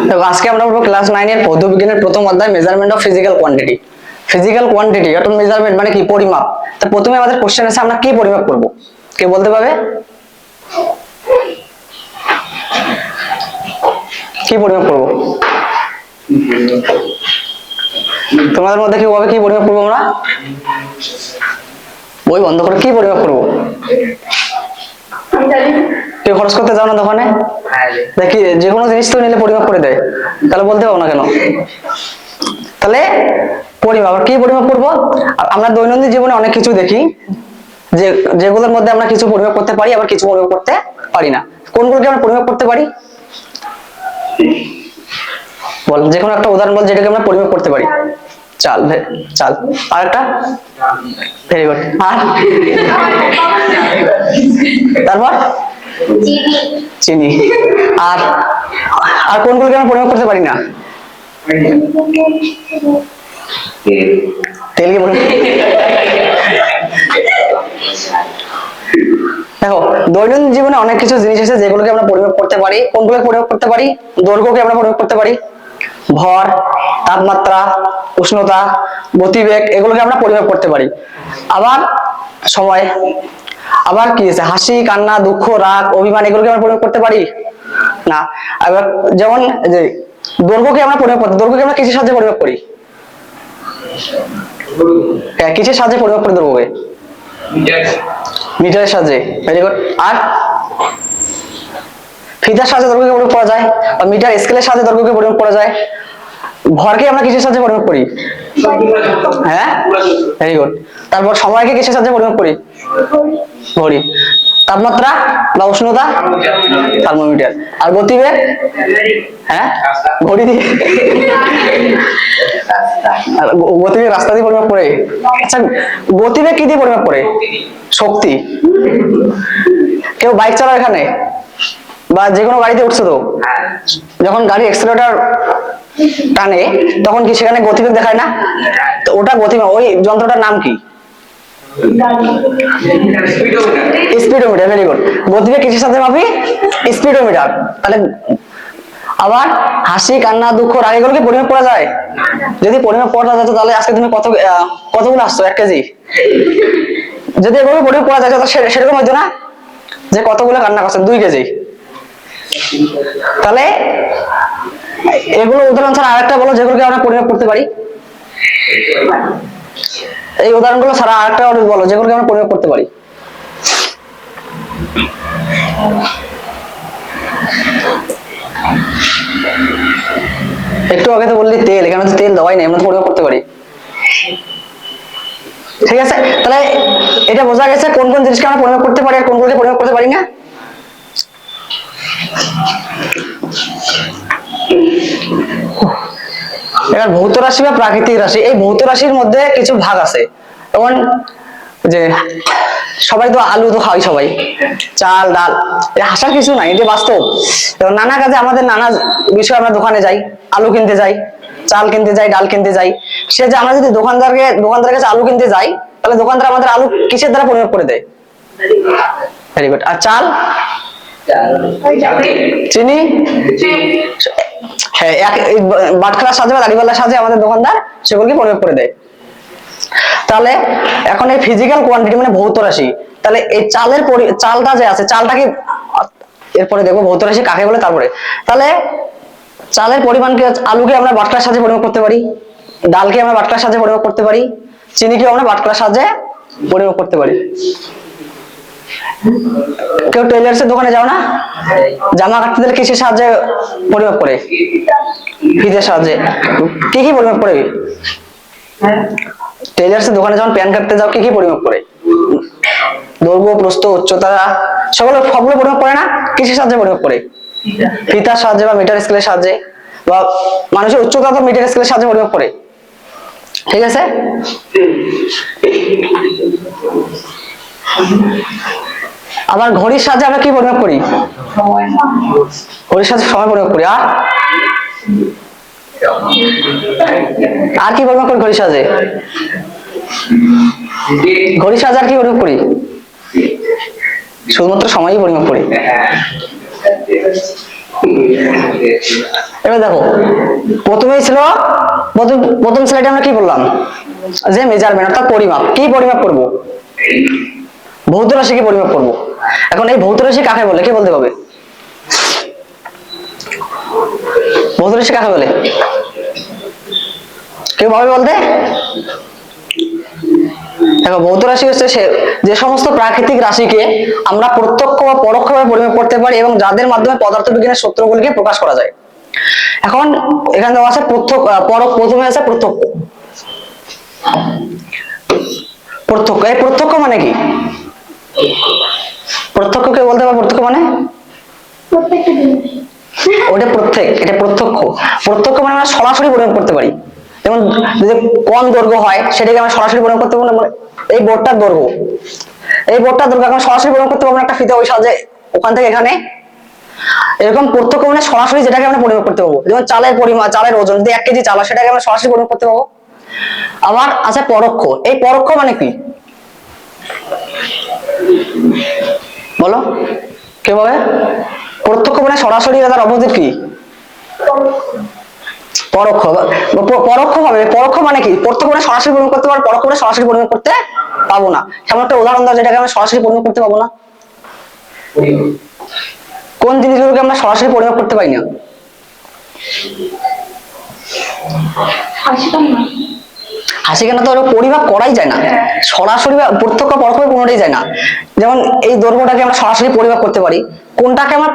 তো আজকে আমরা পড়বো ক্লাস 9 এর ভৌত বিজ্ঞানের প্রথম অধ্যায় measurement of physical quantity. Physical quantity অর্থাৎ মেজারমেন্ট মানে কি? পরিমাপ। তো প্রথমে আমাদের কোশ্চেন আছে, আমরা কি পরিমাপ করব? কে বলতে পারবে? কি পরিমাপ করব? তোমাদের মধ্যে কি হবে? কি পরিমাপ করব আমরা? বই বন্ধ করে কি পরিমাপ করব? কেউ খরচ করতে যাও না দোকানে? দেখি যে কোনো জিনিস তো নিলে পরিমাপ করে দেয়, তাহলে বলতে পারবো না কেন? তাহলে পরিমাপ, কি পরিমাপ করব? আমরা দৈনন্দিন জীবনে অনেক কিছু দেখি যে যেগুলোর মধ্যে আমরা কিছু পরিমাপ করতে পারি, আবার কিছু পরিমাপ করতে পারি না। কোনগুলোকে আমরা পরিমাপ করতে পারি? বল, যে কোনো একটা উদাহরণ বল যেটাকে আমরা পরিমাপ করতে পারি। চাল, চাল। আর একটা? Very good. আর তারপর চিনি। আর আর কোনগুলোকে আমরা পরিমাপ করতে পারি না? তেলকে দেখো, দৈনন্দিন জীবনে অনেক কিছু জিনিস আছে যেগুলোকে আমরা পরিমাপ করতে পারি। কোনগুলোকে পরিমাপ করতে পারি? দৈর্ঘ্যকে আমরা পরিমাপ করতে পারি, ভর, তাপমাত্রা, উষ্ণতা, গতিবেগ, এগুলোকে আমরা পরিমাপ করতে পারি। আবার সময়, আবার কি আছে? হাসি, কান্না, দুঃখ, রাগ, অভিমান, এগুলোকে আমরা পরিমাপ করতে পারি না। আবার যেমন যে দৈর্ঘ্যকে আমরা পরিমাপ করতে, দৈর্ঘ্যকে আমরা কিসের সাহায্যে পরিমাপ করি? হ্যাঁ, কিসের সাহায্যে পরিমাপ করি দৈর্ঘ্যকে? মিটারের সাহায্যে। Very good. আর ফিতার সাহায্যে দৈর্ঘ্যকে পরিমাপ করা যায়, বা মিটার স্কেলের সাহায্যে দৈর্ঘ্যকে পরিমাপ করা যায়। ভরকে আমরা কিসের সাহায্যে পরিমাপ করি? হ্যাঁ, ভেরি গুড। তারপর সময়কে কিসের সাহায্যে পরিমাপ করি? ঘড়ি। তাপমাত্রা বা উষ্ণতা? থার্মোমিটার। আর গতিবেগ? হ্যাঁ, ঘড়ি দিয়ে। গতিবেগ রাস্তা দিয়ে পরিমাপ করে। আচ্ছা, গতিবেগ কি দিয়ে পরিমাপ করে? শক্তি। কেউ বাইক চালায় এখানে বা যে কোনো গাড়িতে উঠছে, তো যখন গাড়ি এক্সেলেটর টানে তখন কি সেখানে গতিবেগ দেখায় না? তো ওটা গতিবেগ। ওই যন্ত্রটার নাম কি? স্পিডোমিটার। Very good. গতিবেগ কিসের সাথে মাপি? স্পিডোমিটার। তাহলে আবার হাসি, কান্না, দুঃখ, রাগ, এগুলোকে পরিমাপ করা যায়? যদি পরিমাপ করা যেত তাহলে আজকে তুমি কতগুলো আসছো? 1 কেজি। যদি এগুলো পরিমাপ করা যায় সেরকম হইতো না যে কতগুলো কান্না করছেন? 2 কেজি। তাহলে এগুলো উদাহরণ ছাড়া আরেকটা বলো যেগুলোকে আমরা পরিমাপ করতে পারি। এই উদাহরণগুলো ছাড়া আরেকটা বলো যেগুলোকে আমরা পরিমাপ করতে পারি। একটু আগে তো বললি তেল, এখানে তো তেল দেওয়াই নেই, আমরা তো পরিমাপ করতে পারি। ঠিক আছে, তাহলে এটা বোঝা গেছে কোন কোন জিনিসকে আমরা পরিমাপ করতে পারি আর কোনগুলোকে পরিমাপ করতে পারি না। এবার ভৌত রাশি বা প্রাকৃতিক রাশি, এই ভৌত রাশির মধ্যে কিছু ভাগ আছে। যেমন যে সবাই তো আলু তো খাই, সবাই চাল, ডাল, হাসার কিছু নাই, এটা বাস্তব। নানা কাজে আমাদের নানা বিষয়, আমরা দোকানে যাই, আলু কিনতে যাই, চাল কিনতে যাই, ডাল কিনতে যাই। সে যে আমরা যদি দোকানদারের কাছে আলু কিনতে যাই, তাহলে দোকানদার আমাদের আলু কিসের দ্বারা পরিমাপ করে দেয়? Very good. আর চাল, চিনি, হ্যাঁ, বাটখারার সাহায্যে বা দাড়িপাল্লার সাহায্যে আমাদের দোকানদার সেগুলোকে পরিমাপ করে দেয়। তাহলে এখন এই ফিজিক্যাল কোয়ান্টিটি মানে ভৌত রাশি। তাহলে এই চালটা যে আছে, চালটা কি এরপরে দেখবো ভৌত রাশি কাকে বলে। তারপরে তাহলে চালের পরিমাণকে, আলুকে আমরা বাটখারার সাহায্যে পরিমাপ করতে পারি, ডালকে আমরা বাটখারার সাহায্যে পরিমাপ করতে পারি, চিনিকেও আমরা বাটখারার সাহায্যে পরিমাপ করতে পারি। কেউ টেইলার্সের দোকানে যাও না? জামা কাটতে দিলে কিসের সাহায্যে পরিমাপ করে? ফিতের সাহায্যে। কি কি পরিমাপ করে? টেইলার্সের দোকানে যখন প্যান্ট কাটতে যাও, কি কি পরিমাপ করে? দৈর্ঘ্য, প্রস্থ, উচ্চতা, সবগুলো পরিমাপ করে না? কিসের সাহায্যে পরিমাপ করে? ফিতার সাহায্যে বা মিটার স্কেলের সাহায্যে, বা মানুষের উচ্চতা তো মিটার স্কেলের সাহায্যে পরিমাপ করে। ঠিক আছে, আবার ঘড়ির সাহায্যে আমরা কি পরিমাপ করি? ঘড়ির সাহায্যে সময় পরিমাপ করি। আর কি পরিমাপ করি ঘড়ির সাহায্যে? ঘড়ির সাহায্যে আর কি পরিমাপ করি? শুধুমাত্র সময়ই পরিমাপ করি। এবার দেখো, প্রথমেই ছিল প্রথম স্লাইডে আমরা কি বললাম, যে মেজারমেন্ট অর্থাৎ পরিমাপ। কি পরিমাপ করব? ভৌত রাশিকে পরিমাপ করব। এখন এই ভৌত রাশি কাকে বলে, কে বলতে পারবে? ভৌত রাশি কাকে বলে? কেউ ভাবে বলতে? দেখো, ভৌত রাশি হচ্ছে যে সমস্ত প্রাকৃতিক রাশিকে আমরা প্রত্যক্ষ বা পরোক্ষভাবে পরিমাপ করতে পারি এবং যাদের মাধ্যমে পদার্থবিজ্ঞানের সূত্রগুলিকে প্রকাশ করা যায়। এখন এখানে দেওয়া আছে প্রথমে আছে প্রত্যক্ষ। এই প্রত্যক্ষ মানে কি? প্রত্যক্ষ কে বলতে পারবে? প্রত্যক্ষ মানে ওটা প্রত্যেক, এটা প্রত্যক্ষ। প্রত্যক্ষ মানে আমরা সরাসরি পরিমাপ করতে পারি। যেমন যদি কোন দৈর্ঘ্য হয় সেটাকে আমরা সরাসরি পরিমাপ করতে পারবো না। এই বোর্ডটার দৈর্ঘ্য, আমরা সরাসরি পরিমাপ করতে পারবো না একটা ফিতে ওই সাহায্যে ওখান থেকে এখানে। এরকম প্রত্যক্ষ মানে সরাসরি যেটাকে আমরা পরিমাপ করতে পারবো। যেমন চালের পরিমাপ, চালের ওজন যদি 1 কেজি চাল হয় সেটাকে আমরা সরাসরি পরিমাপ করতে পারবো। আবার আছে পরোক্ষ। এই পরোক্ষ মানে কি বলো, কে বলে? প্রত্যক্ষ মানে সরাসরি, তার অপোজিট কি? পরোক্ষ। পরোক্ষ মানে কি? প্রত্যক্ষ মানে সরাসরি পরিমাপ করতে পারবো, পরোক্ষ মানে সরাসরি পরিমাপ করতে পাবো না। যেমন একটা উদাহরণ দাও যেটাকে আমরা সরাসরি পরিমাপ করতে পাবো না। কোন জিনিসগুলোকে আমরা সরাসরি পরিমাপ করতে পারি না? হাসি কেন? তো পরিমাপ করাই যায় না সরাসরি, প্রত্যক্ষ পরোক্ষ কোনোটাই যায় না। যেমন এই দৈর্ঘ্যটাকে আমরা সরাসরি পরিমাপ করতে পারি, কোনটাকে আমরা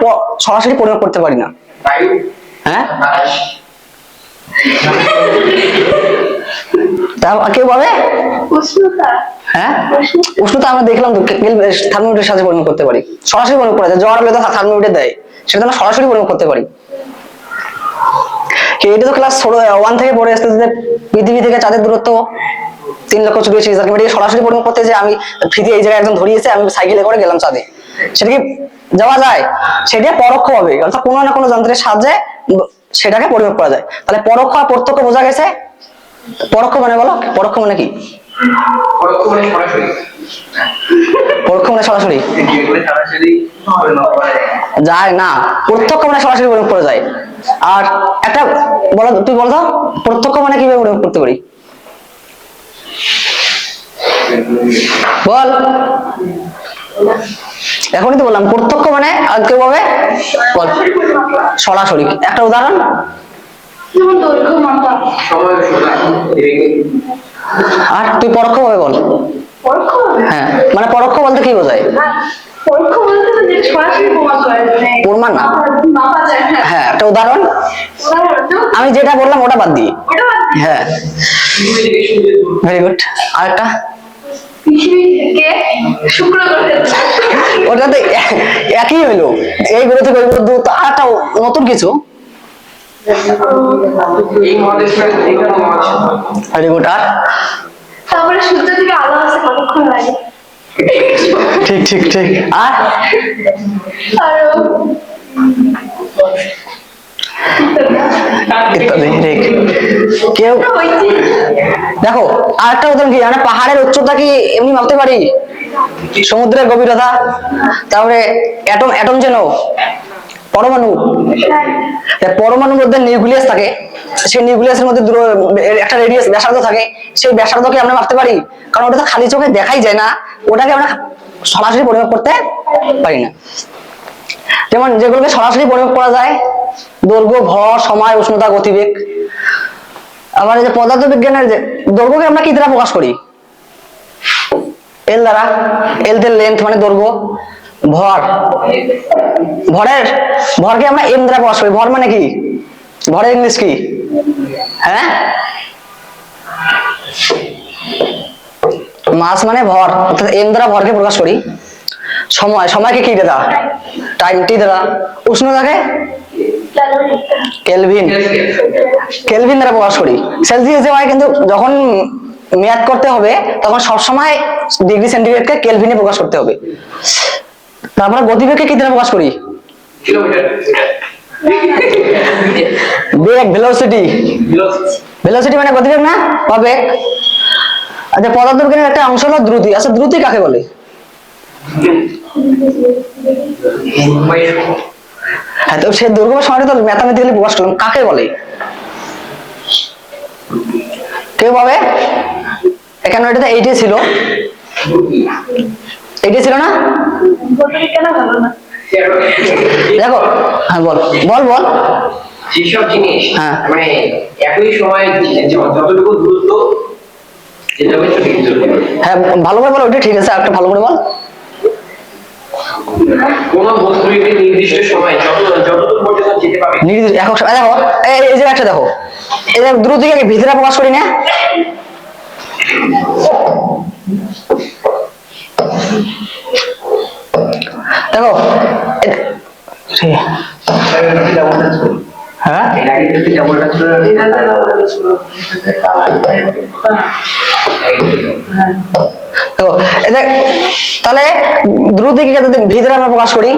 সরাসরি পরিমাপ করতে পারি না? হ্যাঁ, তা কেউ বলে উষ্ণতা। হ্যাঁ, উষ্ণতা আমরা দেখলাম তো থার্মোমিটারের সাহায্যে পরিমাপ করতে পারি, সরাসরি পরিমাপ করা যায়। জ্বর হলে তো থার্মোমিটার দেয়, সেটা আমরা সরাসরি পরিমাপ করতে পারি। এটা তো ক্লাস 1 থেকে পড়ে আসতে যে পৃথিবী থেকে চাঁদের দূরত্ব 3,84,000 কিলোমিটার, সরাসরি পরিমাপ করতে যে আমি ফিতে এই জায়গায় একজন ধরিয়েছে, আমি সাইকেলে করে গেলাম চাঁদে, সেটা কি যাওয়া যায়? সেটা পরোক্ষ হবে, অর্থাৎ কোনো না কোনো যন্ত্রের সাহায্যে সেটাকে পরিমাপ করা যায়। তাহলে পরোক্ষ আর প্রত্যক্ষ বোঝা গেছে। পরোক্ষ মানে বলো, পরোক্ষ মানে কি? পরোক্ষ মানে সরাসরি। পরোক্ষ মানে সরাসরি যায় না, প্রত্যক্ষ মানে সরাসরি পরিমাপ করা যায়। আর একটা বলো, তুই বল তো প্রত্যক্ষ মানে কিভাবে পরিমাপ করতে পারি? বল। এখনই তো বললাম প্রত্যক্ষ মানে কিভাবে সরাসরি। একটা উদাহরণ, আর তুই পরোক্ষ ভাবে বল। হ্যাঁ, মানে পরোক্ষ বলতে কি বোঝায়? প্রমাণ না। হ্যাঁ, একটা উদাহরণ, আমি যেটা বললাম ওটা বাদ দিয়ে। হ্যাঁ, ভেরি গুড। আরেকটা, ওটা তো একই হইলো, এইগুলো থেকে ওইগুলো দূর। তো আরেকটা নতুন কিছু, ভেরি গুড। আর তারপরে সূর্য থেকে আলো আসে কতক্ষণ লাগে? ঠিক ঠিক ঠিক। আর ইত্যাদি। ঠিক। কেউ দেখো, আরেকটা উদাহরণ কি, মানে পাহাড়ের উচ্চতা কি এমনি মাপতে পারি? সমুদ্রের গভীরতা, তারপরে অ্যাটম যেন পরমাণু, পরমাণুর মধ্যে নিউক্লিয়াস থাকে, সেই নিউক্লিয়াসের মধ্যে একটা রেডিয়াস ব্যাসার্ধ থাকে, সেই ব্যাসার্ধকে আমরা মাপতে পারি, কারণ ওটা তো খালি চোখে দেখাই যায় না, ওটাকে আমরা সরাসরি পরিমাপ করতে পারি না। যেমন যেগুলোকে সরাসরি পরিমাপ করা যায়, দৈর্ঘ্য, ভর, সময়, উষ্ণতা, গতিবেগ। আবার এই যে পদার্থবিজ্ঞানের যে দৈর্ঘ্যকে আমরা কি দ্বারা প্রকাশ করি? এল দ্বারা। এল দের লেন্থ মানে দৈর্ঘ্য। ভরকে আমরা এম দ্বারা প্রকাশ করি। ভর মানে কি? ভরের ইংলিশ কি? হ্যাঁ, মাস মানে ভর, অর্থাৎ এম দ্বারা ভরকে প্রকাশ করি। সময়কে কি দ্বারা? টাইম, টি দ্বারা। উষ্ণতাকে কেলভিন দ্বারা প্রকাশ করি। সেলসিয়াসে হয়, কিন্তু যখন মেয়াদ করতে হবে তখন সবসময় ডিগ্রি সেন্টিগ্রেডকে কেলভিনে প্রকাশ করতে হবে। তারপরে গতিবেগকে কি দ্বারা প্রকাশ করি? বেগ, ভেলোসিটি মানে গতিবেগ না, বা বেগ। আচ্ছা, পদার্থবিজ্ঞানের একটা অংশ হলো দ্রুতি। আচ্ছা, দ্রুতি কাকে বলে? হ্যাঁ, তো সে দৈর্ঘ্য সময়টা তো ম্যাথামেটিক্যালি প্রকাশ করলাম, কাকে বলে? কেউ পাবে? এখানে এটাতে এইটাই ছিল, এইটাই ছিল না? বলতে কেন ভালো না? দেখো, হ্যাঁ বল বল বল। যেসব জিনিস হ্যাঁ। মানে একই সময় যতটুকু দ্রুত যেটা হবে সঠিক উত্তর। হ্যাঁ ভালো করে বল, ওটা ঠিক আছে, একটা ভালো করে বল। কোন বস্তুর একটি নির্দিষ্ট সময় যতদূর পর্যন্ত যেতে পারবে নির্দিষ্ট একক সময়, দেখো এই যে একটা দেখো, এই যে দ্রুতিকে ভিতরে প্রকাশ করি না? দেখো হ্যাঁ, তো এদের তাহলে দ্রুতিকে যদি ভিতরে আমরা প্রকাশ করি,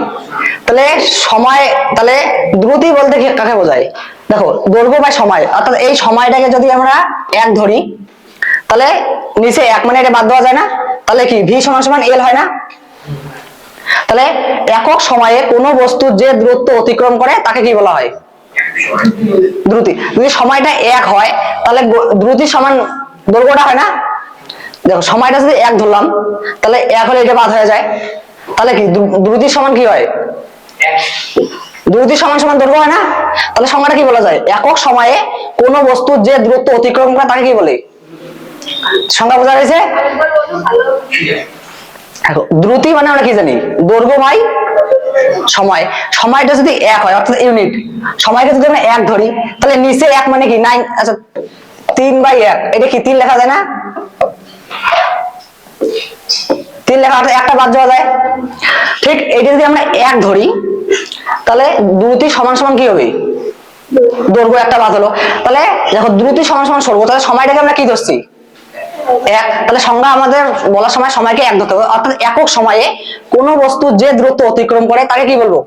তাহলে সময়, তাহলে দ্রুতি বলতে কাকে বোঝায়? দেখো দৈর্ঘ্য বা সময়, অর্থাৎ এই সময়টাকে যদি আমরা এক ধরি, তাহলে নিচে এক মানে এটা বাদ দেওয়া যায় না, তাহলে কি ভি সমান সমান এল হয় না? তাহলে একক সময়ে কোনো বস্তু যে দূরত্ব অতিক্রম করে তাকে কি বলা হয়? দ্রুতি। যদি সময়টা এক হয় তাহলে দ্রুতি সমান দৈর্ঘ্যটা হয় না? দেখো সময়টা যদি এক ধরলাম, তাহলে এক হলে এটা বাদ হয়ে যায়, তাহলে কি দ্রুতি সমান কি হয়? দ্রুতি সমান সমান দৈর্ঘ্য হয় না? তাহলে সংজ্ঞাটা কি বলা যায়? একক সময়ে কোনো বস্তু যে দূরত্ব অতিক্রম করে তাকে কি বলে? সংজ্ঞা বোঝা গেছে? দেখো দ্রুতি মানে আমরা কি জানি? দৈর্ঘ্য বাই সময়। সময়টা যদি এক হয় অর্থাৎ ইউনিট, সময়টা যদি আমরা এক ধরি, তাহলে নিচে এক মানে কি 9, আচ্ছা 3/1, এটা কি 3 লেখা যায় না? 3 লেখা অর্থাৎ একটা বাদ দেওয়া যায়। ঠিক এটা যদি আমরা এক ধরি, তাহলে দ্রুতি সমান সমান কি হবে? দৈর্ঘ্য একটা বাদ হলো। তাহলে দেখো দ্রুতি সমান সমান সরব, তাহলে সময়টাকে আমরা কি ধরছি? এক। তাহলে সংজ্ঞা আমাদের বলার সময় সময়কে এক ধরতে হবে, অর্থাৎ একক সময়ে কোন বস্তু যে দূরত্ব অতিক্রম করে তাকে কি বলবো?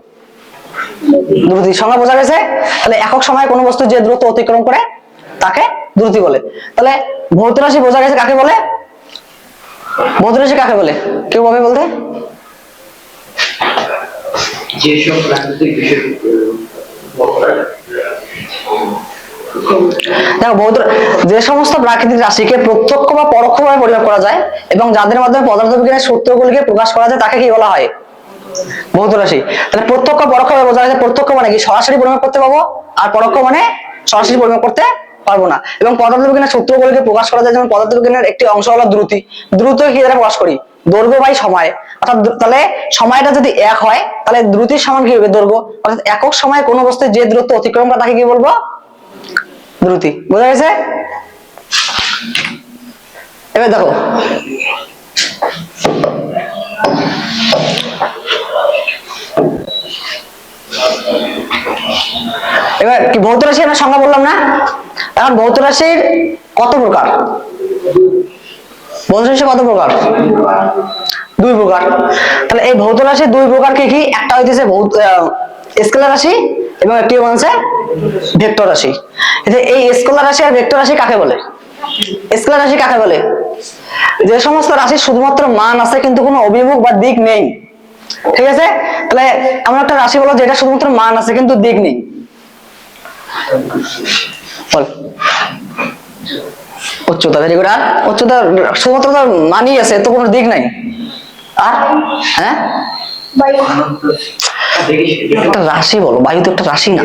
দ্রুতি। সংজ্ঞা বোঝা গেছে? তাহলে একক সময়ে কোন বস্তু যে দূরত্ব অতিক্রম করে তাকে দ্রুতি বলে। তাহলে ভৌত রাশি বোঝা গেছে কাকে বলে? ভৌত রাশি কাকে বলে? কেউ ভাবে বলতে? যেসব প্রাকৃতিক বিষয় দেখো যে সমস্ত প্রাকৃতিক রাশিকে প্রত্যক্ষ বা পরোক্ষভাবে পরিমাপ করা যায় এবং যাদের মাধ্যমে পদার্থবিজ্ঞানের সূত্রগুলিকে প্রকাশ করা যায় তাকে কি বলা হয়? ভৌত রাশি। তাহলে প্রত্যক্ষ পরোক্ষভাবে বোঝা যাচ্ছে, প্রত্যক্ষ মানে কি সরাসরি পরিমাপ করতে পারবো, আর পরোক্ষ মানে সরাসরি পরিমাপ করতে পারবো না। এবং পদার্থবিজ্ঞানের সূত্রগুলিকে প্রকাশ করা যায়, যেমন পদার্থবিজ্ঞানের একটি অংশ হলো দ্রুতি। দ্রুত কি দ্বারা প্রকাশ করি? দৈর্ঘ্য বাই সময়। অর্থাৎ তাহলে সময়টা যদি এক হয় তাহলে দ্রুতির সমান কি হবে? দৈর্ঘ্য। অর্থাৎ একক সময়ে কোনো বস্তু যে দূরত্ব অতিক্রম করে তাকে কি বলবো? দ্রুতি। বোঝা গেছে? এবার দেখো এবার কি ভৌত রাশি আমরা সংজ্ঞা বললাম না? এখন ভৌত রাশির কত প্রকার? ভৌত রাশি কত প্রকার? 2 প্রকার। তাহলে এই ভৌত রাশির 2 প্রকার কি কি? একটা হইতেছে স্কেলার রাশি এবং একটি হচ্ছে ভেক্টর রাশি। এই স্কেলার রাশি আর ভেক্টর রাশি কাকে বলে? স্কেলার রাশি কাকে বলে? যে সমস্ত রাশির শুধুমাত্র মান আছে কিন্তু কোনো অভিমুখ বা দিক নেই। ঠিক আছে? তাহলে আমরা একটা রাশি বলো যেটা শুধুমাত্র মান আছে কিন্তু দিক নেই। বল। উচ্চতা। Very good. আর উচ্চতা শুধুমাত্র মানই আছে, তো কোনো দিক নাই। আর হ্যাঁ একটা রাশি বলো, বায়ু তো একটা রাশি না,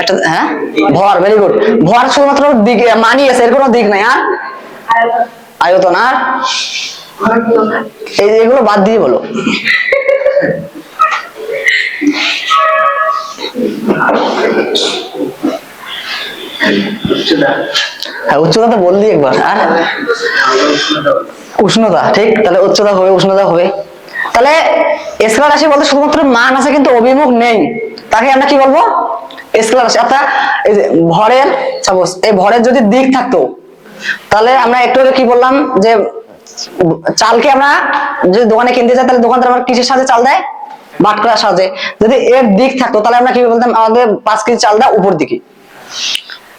একটা হ্যাঁ ভর। Very good. ভর শুধুমাত্র দিক মানই আছে, এর কোনো দিক নাই। আর আয়তন। আর এগুলো বাদ দিয়ে বলো। হ্যাঁ উচ্চতা তো বললি একবার। আর উষ্ণতা। ঠিক, তাহলে উচ্চতা হবে, উষ্ণতা হবে। তাহলে স্কেলার রাশি বলতে শুধুমাত্র মান আছে কিন্তু অভিমুখ নেই, তাকে আমরা কি বলবো? স্কেলার রাশি। অর্থাৎ এই যে ভরের, সাপোজ এই ভরের যদি দিক থাকতো, তাহলে আমরা একটু আগে কি বললাম যে চালকে আমরা যদি দোকানে কিনতে যাই তাহলে দোকানদার আমার কিসের সাথে চাল দেয়? বাটখারার সাহায্যে। যদি এর দিক থাকতো তাহলে আমরা কি বলতাম? আমাদের 5 কেজি চাল দাও উপর দিকে।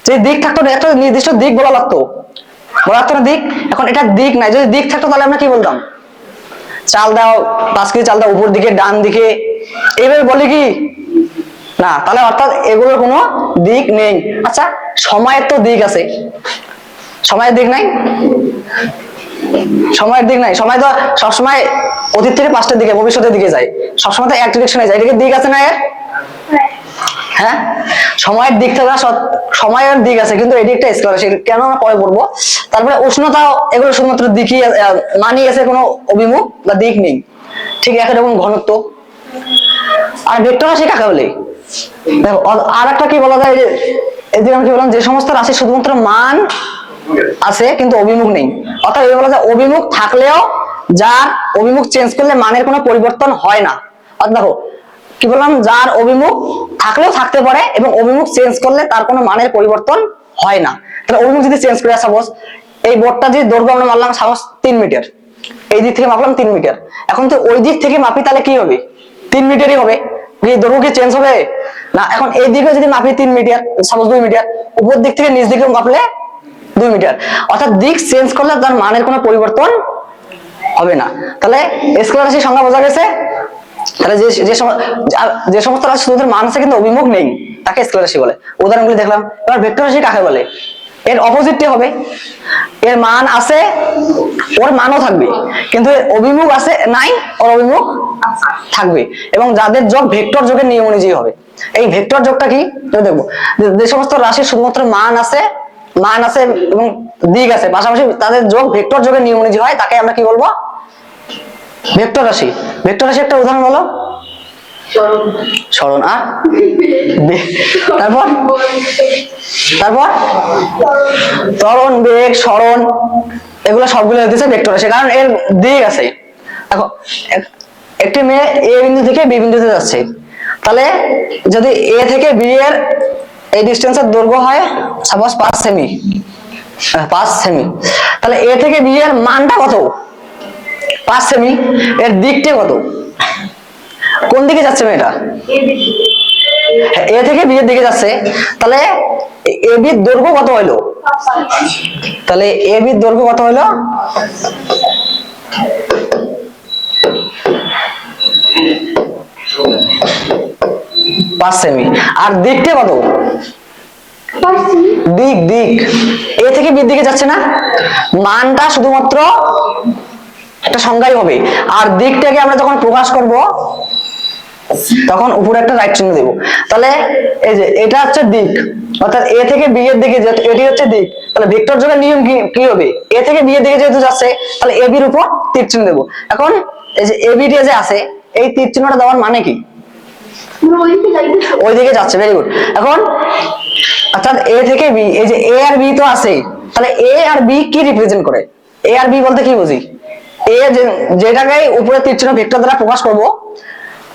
যে দিক থাকতো, একটা নির্দিষ্ট দিক বলা লাগতো না দিক? এখন এটা দিক নাই, যদি দিক থাকতো তাহলে আমরা কি বলতাম? চাল দাও 5 কেজি চাল দাও উপর দিকে, ডান দিকে। এইভাবে বলি কি? না, তাহলে অর্থাৎ এগুলোর কোনো দিক নেই। আচ্ছা, সময়ের তো দিক আছে, সময়ের দিক নাই? সময়ের দিক নাই, সময় তো সবসময় অতীত থেকে পাস্টের দিকে, ভবিষ্যতের দিকে যায়, সবসময় তো এক ডিরেকশনে যায়, এদিকে দিক আছে না এর? হ্যাঁ, সময়ের দিক থেকে সময়ের দিক আছে, কিন্তু এটি একটা স্কেলার রাশি, কেন আমরা পরে পড়বো। তারপরে উষ্ণতা, এগুলো শুধুমাত্র দিকই মানই আছে, কোনো অভিমুখ বা দিক নেই, ঠিক একই রকম ঘনত্ব। আর ভেক্টর রাশি কাকে বলে? দেখো, আর একটা কি বলা যায়, যে এদিকে আমি কি বললাম, যে সমস্ত রাশি শুধুমাত্র মান আছে কিন্তু অভিমুখ নেই, অর্থাৎ এই বলা যায় অভিমুখ থাকলেও যার অভিমুখ চেঞ্জ করলে মানের কোনো পরিবর্তন হয় না। অর্থাৎ দেখো কি বললাম, যার অভিমুখ থাকলেও থাকতে পারে এবং অভিমুখ চেঞ্জ করলে তার কোনো মানের পরিবর্তন হয় না। তাহলে অভিমুখ যদি চেঞ্জ করে, সাপোজ এই বোর্ডটা যদি দৈর্ঘ্য আমরা মারলাম সাপোজ 3 মিটার, এই দিক থেকে মাপলাম 3 মিটার, এখন তো ওই দিক থেকে মাপি তাহলে কি হবে? 3 মিটারই হবে। দৈর্ঘ্য কি চেঞ্জ হবে? না। এখন এই দিকে যদি মাপি 3 মিটার, সাপোজ 2 মিটার, উপর দিক থেকে নিচ দিকে মাপলে 2 মিটার, অর্থাৎ দিক চেঞ্জ করলে তার মানের কোনো পরিবর্তন হবে না। তাহলে স্কেলার রাশির সংজ্ঞা বোঝা গেছে। তাহলে যে সমস্ত রাশি শুধু মান আছে কিন্তু অভিমুখ নেই তাকে স্কেলার রাশি বলে। উদাহরণগুলি দেখলাম। এবার ভেক্টর রাশি কাকে বলে? এর অপোজিটটি হবে, এর মান আছে, ওর মানও থাকবে, কিন্তু এর অভিমুখ আছে নাই, ওর অভিমুখ থাকবে, এবং যাদের যোগ ভেক্টর যোগের নিয়ম অনুযায়ী হবে। এই ভেক্টর যোগটা কি দেখবো, যে সমস্ত রাশির শুধুমাত্র মান আছে এবং দিক আছে, পাশাপাশি তাদের যোগ ভেক্টর যোগের নিয়ম অনুযায়ী হয়, তাকে আমরা কি বলবো? ভেক্টর রাশি। ভেক্টর রাশি একটা উদাহরণ বলো। সরণ। আর তারপর ত্বরণ, বেগ, সরণ, এগুলো সবগুলো হচ্ছে ভেক্টর রাশি, কারণ এর দিক আছে। দেখো, একটি মেয়ে এ বিন্দু থেকে বি বিন্দুতে যাচ্ছে, তাহলে যদি এ থেকে বি এর এই ডিস্টেন্সের দৈর্ঘ্য হয় সাপোজ 5 সেমি, তাহলে এ থেকে বি এর মানটা কত? 5 সেমি। এর দিকটা কত? কোন দিকে যাচ্ছে মেয়েটা? এ থেকে বি এর দিকে যাচ্ছে, তাহলে এ বি এর দৈর্ঘ্য কত হলো? তাহলে এ বি এর দৈর্ঘ্য কত হলো? 5 সেমি। আর দিকটা কত? দিক এ থেকে বি দিকে যাচ্ছে না, মানটা শুধুমাত্র একটা সংখ্যাই হবে, আর দিকটাকে আমরা যখন প্রকাশ করব তখন উপরে একটা রাইট চিহ্ন দেব। তাহলে এই যে এটা হচ্ছে দিক, অর্থাৎ এ থেকে বি এর দিকে এটি হচ্ছে দিক। তাহলে ভেক্টর যোগের নিয়ম কি হবে? এ থেকে বি এর দিকে যেহেতু যাচ্ছে, তাহলে এ বির উপর তীর চিহ্ন দেব। এখন এই যে এ বি যে আছে, এই তীর চিহ্নটা দেওয়ার মানে কি? ওই দিকে যাচ্ছে। Very good. এখন অর্থাৎ এ থেকে বি, এই যে এ আর বি তো আছে, তাহলে এ আর বি কি রিপ্রেজেন্ট করে? এ আর বি বলতে কি বুঝি? এ যেটাকে উপরে তীর চিহ্ন ভেক্টর দ্বারা প্রকাশ করব,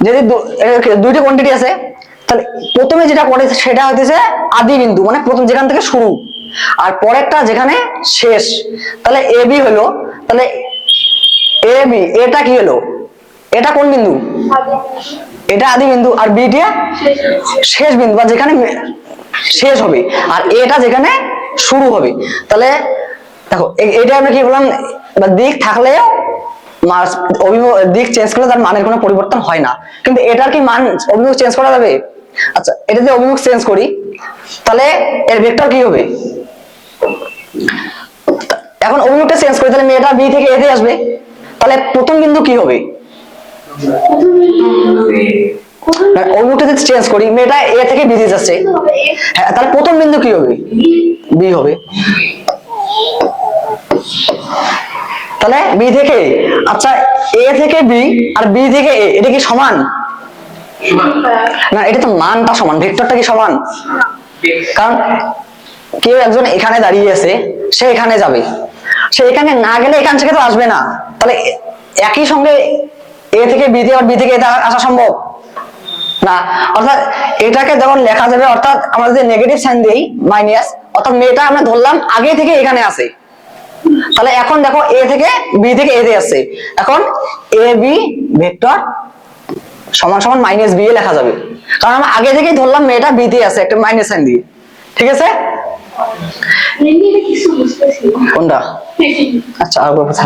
যদি দুইটি কোয়ান্টিটি আছে, তাহলে প্রথমে যেটা করে সেটা হচ্ছে আদি বিন্দু, মানে প্রথম যেখান থেকে শুরু, আর পরেরটা যেখানে শেষ। তাহলে এ বি হলো, তাহলে এ বি এটা কি হলো? এটা কোন বিন্দু? এটা আদি বিন্দু, আর বিটা শেষ বিন্দু বা যেখানে শেষ হবে, আর এটা যেখানে শুরু হবে। তাহলে দেখো, এটা আমরা কি বললাম, দিক থাকলেও দিক চেঞ্জ করলে তার মানের কোনো পরিবর্তন হয় না, কিন্তু এটার কি মান অভিমুখ চেঞ্জ করা যাবে? আচ্ছা, এটা যদি অভিমুখ চেঞ্জ করি তাহলে এর ভেক্টর কি হবে? এখন অভিমুখটা চেঞ্জ করি, তাহলে মেয়েটা বি থেকে এ তে আসবে, তাহলে প্রথম বিন্দু কি হবে? অভিমুখটা যদি চেঞ্জ করি, মেয়েটা এ থেকে বি তে যাচ্ছে, হ্যাঁ, তাহলে প্রথম বিন্দু কি হবে? বি হবে। তাহলে বি থেকে, আচ্ছা, এ থেকে বি আর বি থেকে এ, এটা কি সমান? না, এটা তো মানটা সমান, ভেক্টরটা কি সমান? কারণ কেউ একজন এখানে দাঁড়িয়ে আছে, সে এখানে যাবে, সে এখানে না গেলে এখান থেকে তো আসবে না, তাহলে একই সঙ্গে এ থেকে বি তে আর বি থেকে এটা আসা সম্ভব না। অর্থাৎ এটাকে যখন লেখা যাবে, অর্থাৎ আমরা যদি নেগেটিভ সাইন দেই মাইনাস, অর্থাৎ মেয়েটা আমরা ধরলাম আগে থেকে এখানে আসে, তাহলে এখন দেখো এ থেকে বি থেকে এ তে আসছে, এখন এ বি ভেক্টর সমান সমান মাইনাস বি এ লেখা যাবে, কারণ আমরা আগে থেকেই ধরলাম মেয়েটা বি তে আছে একটা মাইনাস সাইন দিয়ে। ঠিক আছে? কোনটা? আচ্ছা, আর কথা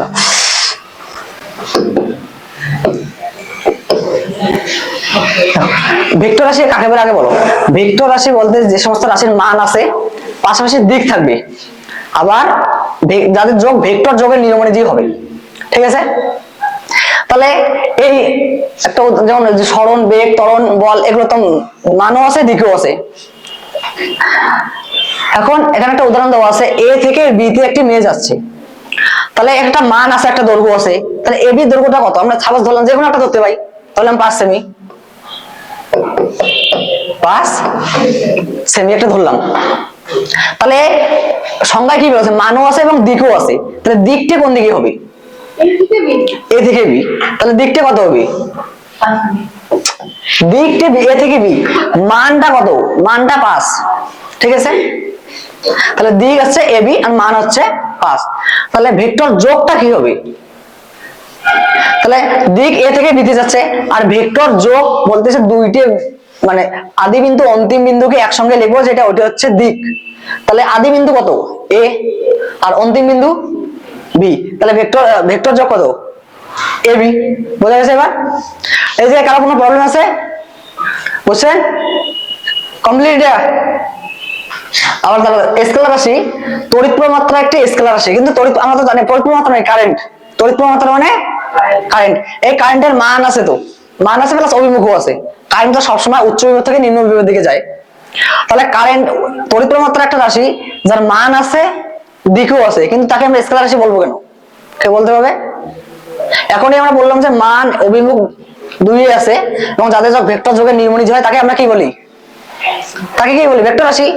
ভেক্টর রাশি কাকে বলে আগে বলো। ভেক্টর রাশি বলতে যে সমস্ত রাশির মান আছে পাশাপাশি দিক থাকবে, আবার যাদের যোগ ভেক্টর যোগের নিয়মানুযায়ী হবে, ঠিক আছে। তাহলে এই একটা যেমন সরণ, বেগ, ত্বরণ, বল, এগুলো তো মানও আছে দিকও আছে। এখন এখানে একটা উদাহরণ দেওয়া আছে, এ থেকে বি তে একটি মেয়ে যাচ্ছে, তাহলে একটা মান আছে, একটা দৈর্ঘ্য আছে, তাহলে এবি দৈর্ঘ্যটা কত? আমরা সাপোজ ধরলাম যে কোনো একটা ধরতে পারি, তাহলে 5 সেমি, 5 সেমি একটা ধরলাম। তাহলে সংজ্ঞায় কি বলেছে? মানও আছে এবং দিকও আছে, তাহলে দিকটা কোন দিকে হবে? এ থেকে বি, তাহলে দিকটা কত হবে? দিকটা এ থেকে বি, মানটা কত? মানটা 5, ঠিক আছে। তাহলে দিক হচ্ছে এ বি আর মান হচ্ছে 5, তাহলে ভেক্টর যোগটা কি হবে? তাহলে দিক এ থেকে বিতে যাচ্ছে, আর ভেক্টর যোগ বলতেছে দুইটি মানে আদি বিন্দু অন্তিম বিন্দুকে একসঙ্গে লিখবো, যেটা ওটা হচ্ছে দিক। তাহলে আদি বিন্দু কত? এ, আর অন্তিম বিন্দু বি, তাহলে ভেক্টর যোগ কত? A B. বোঝা গেছে এবার? এই যে কারো কোনো প্রবলেম আছে? বুঝছেন? কমপ্লিট। আবার দেখো স্কেলার রাশি, তড়িৎ প্রমাত্রা একটি স্কেলার রাশি, কিন্তু তড়িৎ আমরা তো জানি তড়িৎ প্রমাত্রা মানে কারেন্ট, তড়িৎ প্রমাত্রা মানে কারেন্ট। এই কারেন্টের মান আছে, তো মান আছে প্লাস অভিমুখও আছে। কারেন্ট তো সবসময় উচ্চ বিভব থেকে নিম্ন বিভবের দিকে যায়। তাহলে কারেন্ট তড়িৎ প্রমাত্রা একটা রাশি যার মান আছে দিকও আছে, কিন্তু তাকে আমরা স্কেলার রাশি বলবো কেন? কে বলতে হবে? এখনই আমরা বললাম যে মান অভিমুখ দুই আছে, এবং যাদের যোগ ভেক্টর যোগের নির্মণিজ হয় তাকে আমরা কি বলি? তাকে কি বলি? ভেক্টর রাশি,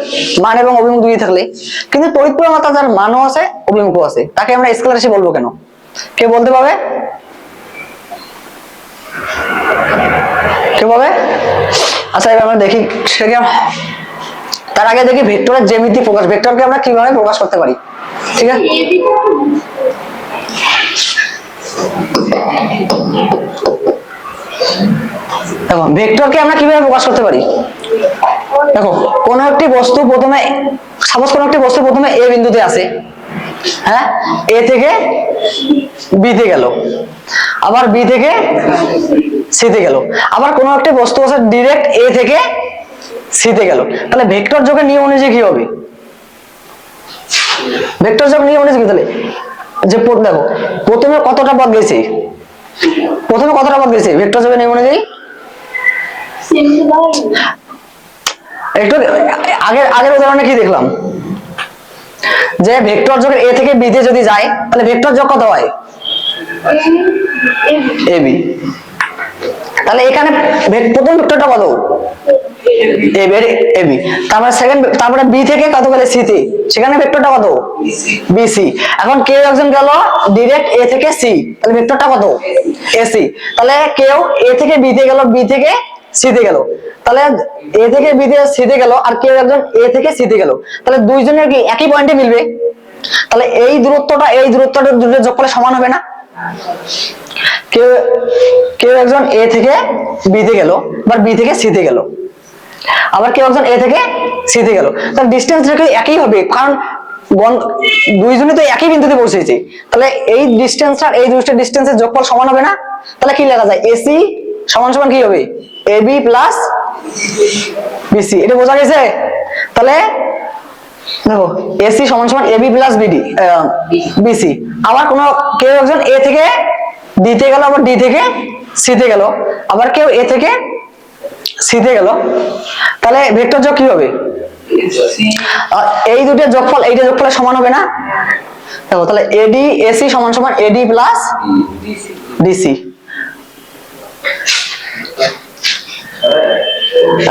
মান এবং অভিমুখ দুই থাকলে। কিন্তু তড়িৎ প্রমাত্রা যার মানও আছে অভিমুখও আছে, তাকে আমরা স্কেলার রাশি বলবো কেন? কে বলতে পারবে? কে বলবে? আচ্ছা এবার আমরা দেখি সেটাকে। তার আগে দেখি ভেক্টরের জ্যামিতি প্রকাশ, ভেক্টরকে আমরা কিভাবে প্রকাশ করতে পারি, ঠিক আছে। দেখো ভেক্টরকে আমরা কিভাবে প্রকাশ করতে পারি। দেখো কোন একটি বস্তু প্রথমে, সাপোজ কোন একটি বস্তু প্রথমে এ বিন্দুতে আছে, হ্যাঁ, এ থেকে বি তে গেল, আবার বি থেকে সি তে গেল, আবার কোন একটি বস্তু আছে ডাইরেক্ট এ থেকে সি তে গেল, তাহলে ভেক্টর যোগের নিয়ম অনুযায়ী কি হবে? ভেক্টর যোগ নিয়ম অনুযায়ী তাহলে যে দেখো প্রথমে কতটা পথ গেছে, প্রথমে কতটা পথ গেছে ভেক্টর যোগের নিয়ম অনুযায়ী? একটু আগের উদাহরণে কি দেখলাম যে ভেক্টর যোগের এ থেকে বি তে যদি যায় তাহলে ভেক্টর যোগ কত হয়? এবি। তাহলে এখানে প্রথম ভেক্টরটা কত? এবি। তারপরে বি থেকে কত গেলে সি তে, সেখানে ভেক্টরটা কত? বিসি। এখন কেউ একজন গেল ডাইরেক্ট এ থেকে সি, তাহলে ভেক্টরটা কত? এসি। তাহলে কেউ এ থেকে বি তে গেল, বি থেকে সি তে গেল, তাহলে এ থেকে বি তে সি তে গেল, আর কেউ একজন এ থেকে সি তে গেল, তাহলে দুইজনের কি একই পয়েন্টে মিলবে? তাহলে এই দূরত্বটা দুটোর যোগফলের সমান হবে না? কেউ একজন এ থেকে বি তে গেল, বা বি থেকে সি তে গেল, আবার কেউ একজন এ থেকে সি তে গেল, তাহলে ডিসটেন্সটা কি একই হবে, কারণ দুইজনে তো একই বিন্দুতে পৌঁছেছে। তাহলে এই ডিসটেন্স আর এই দুইটা ডিসটেন্সের যোগফল সমান হবে না? তাহলে কি লেখা যায়? এসি সমান সমান কি হবে? AB plus BC. এটা বোঝা গেছে? তাহলে দেখো এসি সমান সমান এবি প্লাস বিসি। আবার কেউ একজন এ থেকে ডি তে গেল, আবার ডি থেকে সি তে গেল, আবার কেউ এ থেকে সি তে গেল, তাহলে ভেক্টর যোগ কি হবে? এই দুটোর যোগফল এইটা যোগফলের সমান হবে না? দেখো তাহলে এডি এসি সমান সমান এডি প্লাস ডিসি।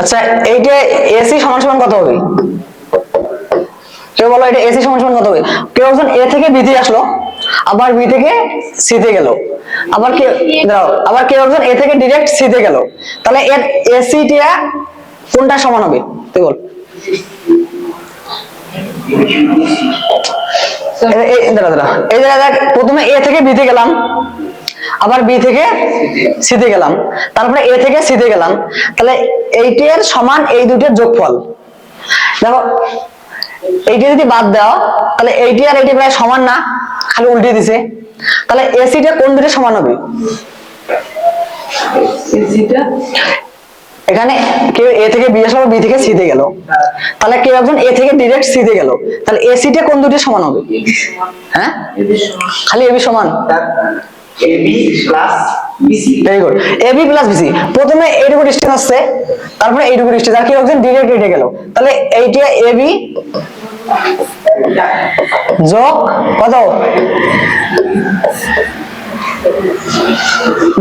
আচ্ছা এইটা এসি সমান সমান কত হবে? কেউ বলো এটা এসি সমান সমান কত হবে? কেউ একজন এ থেকে বি তে আসলো, আবার বি থেকে সি তে গেল, আবার কেউ একজন এ থেকে ডাইরেক্ট সি তে গেল, তাহলে এর এসি টা কোনটা সমান হবে? তুই বল। এই জায়গায় প্রথমে এ থেকে বি তে গেলাম, আবার বি থেকে সি তে গেলাম, তারপরে এ থেকে সি তে গেলাম, তাহলে এইটার সমান এই দুটোর যোগফল। দেখো এইটা যদি বাদ দাও তাহলে এইটি আর এইটি প্রায় সমান না, খালি উল্টে দিছে। তাহলে এসিটা কোন দুটো সমান হবে? এসিটা এখানে কেউ এ থেকে বি আসলো, বি থেকে সি তে গেল, তাহলে কেউ একজন এ থেকে ডিরেক্ট সি তে গেল, তাহলে এসি টা কোন দুটি সমান হবে? হ্যাঁ, খালি এবি সমান। AB plus BC. Very good, AB plus BC. প্রথমে এইটুকু ডিস্টেন্স আসছে, তারপরে এইটুকু ডিস্টেন্স, আর কেউ একজন ডিরেক্ট এটে গেল, তাহলে এইটা এবি যোগ কত?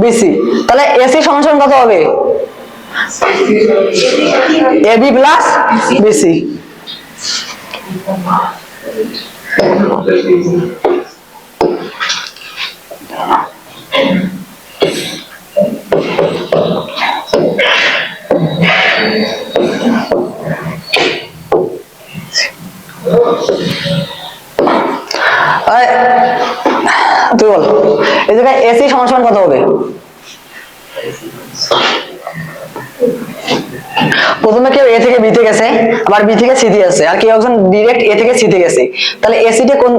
বিসি। তাহলে এসি সমান সমান কত হবে? AB plus BC. তুই বল, এই জায়গায় এসি সমান সমান কত হবে? প্রথমে কেউ এ থেকে বি তে গেছে, আবার বি থেকে সি তে আসছে, আর কেউ একজন ডিরেক্ট এ থেকে সি তে গেছে, তাহলে এসি টা কোন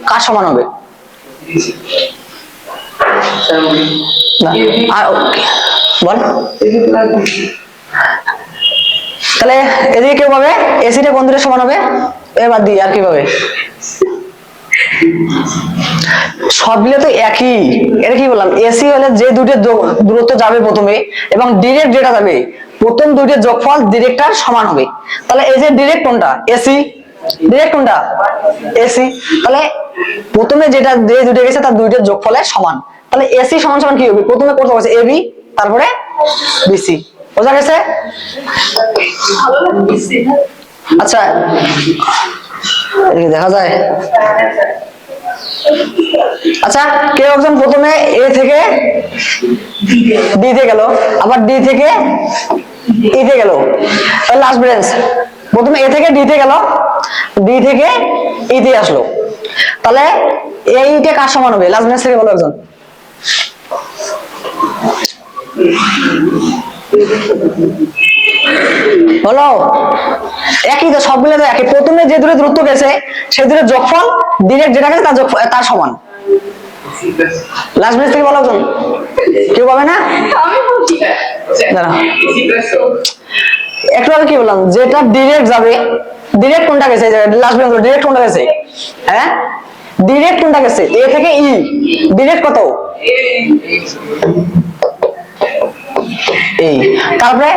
কার সমান হবে? না, আর বল। তাহলে এদিকে কেউ পাবে এসি টা কোন দুটোর সমান হবে? এবার দিই, আর কি পাবে? সবগুলো তো একই। এটা কি বললাম, এসি হলে যে দুটোর দূরত্ব যাবে প্রথমে এবং ডিরেক্ট যেটা যাবে, প্রথম দুটোর যোগফল ডিরেক্টটার সমান হবে। তাহলে এই যে ডিরেক্ট কোনটা? এসি। ডিরেক্ট কোনটা? এসি। তাহলে প্রথমে যেটা যে দুটো গেছে তার দুইটার যোগফলের সমান। তাহলে এসি সমান সমান কি হবে? প্রথমে কত হচ্ছে? এবি, তারপরে বিসি। বোঝা গেছে? আচ্ছা, দেখা যায়। আচ্ছা, কেউ একজন প্রথমে এ থেকে ডি তে গেল, আবার ডি থেকে ই তে গেল, লাস্ট ব্রাঞ্চ। প্রথমে এ থেকে ডি তে গেল, ডি থেকে ই তে আসলো, তাহলে এইটা কার সমান হবে? লাস্ট ব্রাঞ্চ থেকে বলো একজন। বলো। একই তো, সবগুলো তো একই। প্রথমে যে দুটো দূরত্ব গেছে সেই দুটো যোগফল ডিরেক্ট যেটা গেছে তার সমান। লাস্ট ব্রেস থেকে বলো একজন। কেউ পাবে না? দাঁড়া, একটু আগে কি বললাম, যেটা ডিরেক্ট যাবে, ডিরেক্ট কোনটা গেছে? লাস্ট ব্রেস ডিরেক্ট কোনটা গেছে? হ্যাঁ, ডিরেক্ট কোনটা গেছে? এ থেকে ই, ডিরেক্ট কত? এই। তারপরে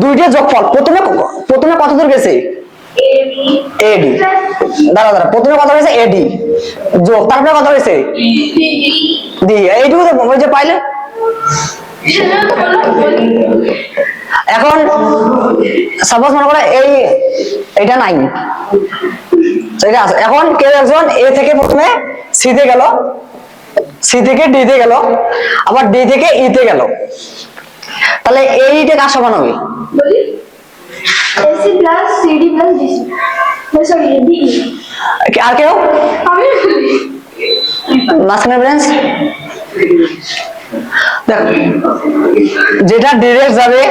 দুইটা যোগফল, প্রথমে কত দূর গেছে? এডি। দাঁড়া দাঁড়া, প্রথমে কত হয়েছে? এডি যোগ, তারপরে কত হয়েছে? ডি। এইটুকু তো ওই যে পাইলে। এখন সাপোজ মনে করে এইটা নাই, এটা আছে। এখন কেউ একজন এ থেকে প্রথমে সি তে গেল, সি থেকে ডি তে গেল, আবার ডি থেকে ই তে গেল, তাহলে এইটা কার সমান হবে? AC plus CD plus DC. Sorry, DE. আর কেউ? আমি মাঝখানে ব্রাঞ্চ দেখো, যেটা ডিরেক্ট যাবে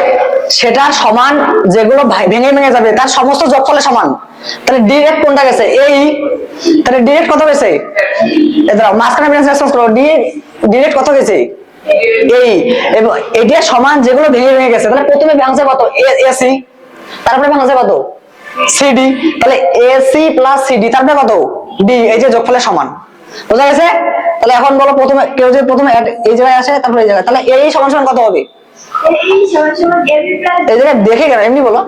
সেটা সমান, যেগুলো ভেঙে ভেঙে যাবে তার সমস্ত যোগফলের সমান। তাহলে ডিরেক্ট কোনটা গেছে? এই। তাহলে ডিরেক্ট কত গেছে? এদাও মাঝখানে ব্রাঞ্চ রেসপন্স করো। ডিরেক্ট কত গেছে? এই। এবং এটা সমান যেগুলো ভেঙে ভেঙে গেছে। তাহলে প্রথমে ভাঙছে কত? এসি, তারপরে ভাঙছে কত? সিডি। তাহলে এসি প্লাস সিডি, তারপরে কত? ডি। এই যে যোগফলের সমান। বোঝা গেছে? তাহলে এখন বলো, প্রথমে কেউ যে প্রথমে এই জায়গায় আসে, তারপরে এই জায়গায়, তাহলে এই সমান সমান কত হবে? এই সমান AB plus এই জায়গায় দেখে কেন, এমনি বলো।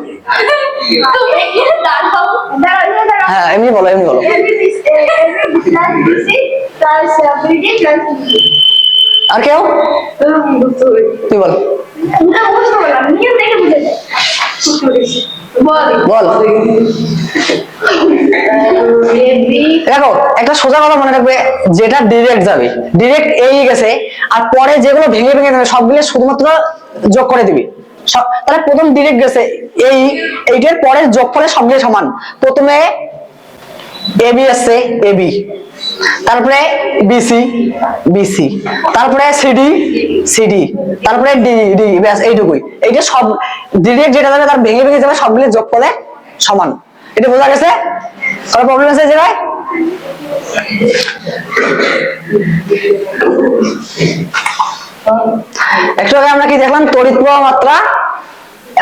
তুমি দাঁড়াও দাঁড়াও। হ্যাঁ, এমনি বলো, এমনি বলো। AB plus DC plus BD plus DE. আর কেউ? তুই বল। না বুঝতে পারলাম, নিয়ম দেখে বুঝে যায়। বল বল। দেখো, একটা সোজা কথা মনে রাখবে, যেটা ডিরেক্ট যাবে, ডিরেক্ট এই গেছে, আর পরে যেগুলো ভেঙে ভেঙে যাবে সবগুলো শুধুমাত্র যোগ করে দিবি। তাহলে প্রথম ডিরেক্ট গেছে এইটার পরের যোগফলের সবগুলো সমান। প্রথমে এবি আসছে, এবি, তারপরে বিসি, বিসি, তারপরে সিডি, সিডি, তারপরে ডি, ডি, ব্যাস এইটুকুই। এইটা সব ডিরেক্ট যেটা যাবে তার ভেঙে ভেঙে যাবে সবগুলো যোগফলে সমান। এটা বোঝা গেছে? কোনো প্রবলেম আছে জায়গায়? একটু আগে আমরা কি দেখলাম, তড়িৎ প্রবাহ মাত্রা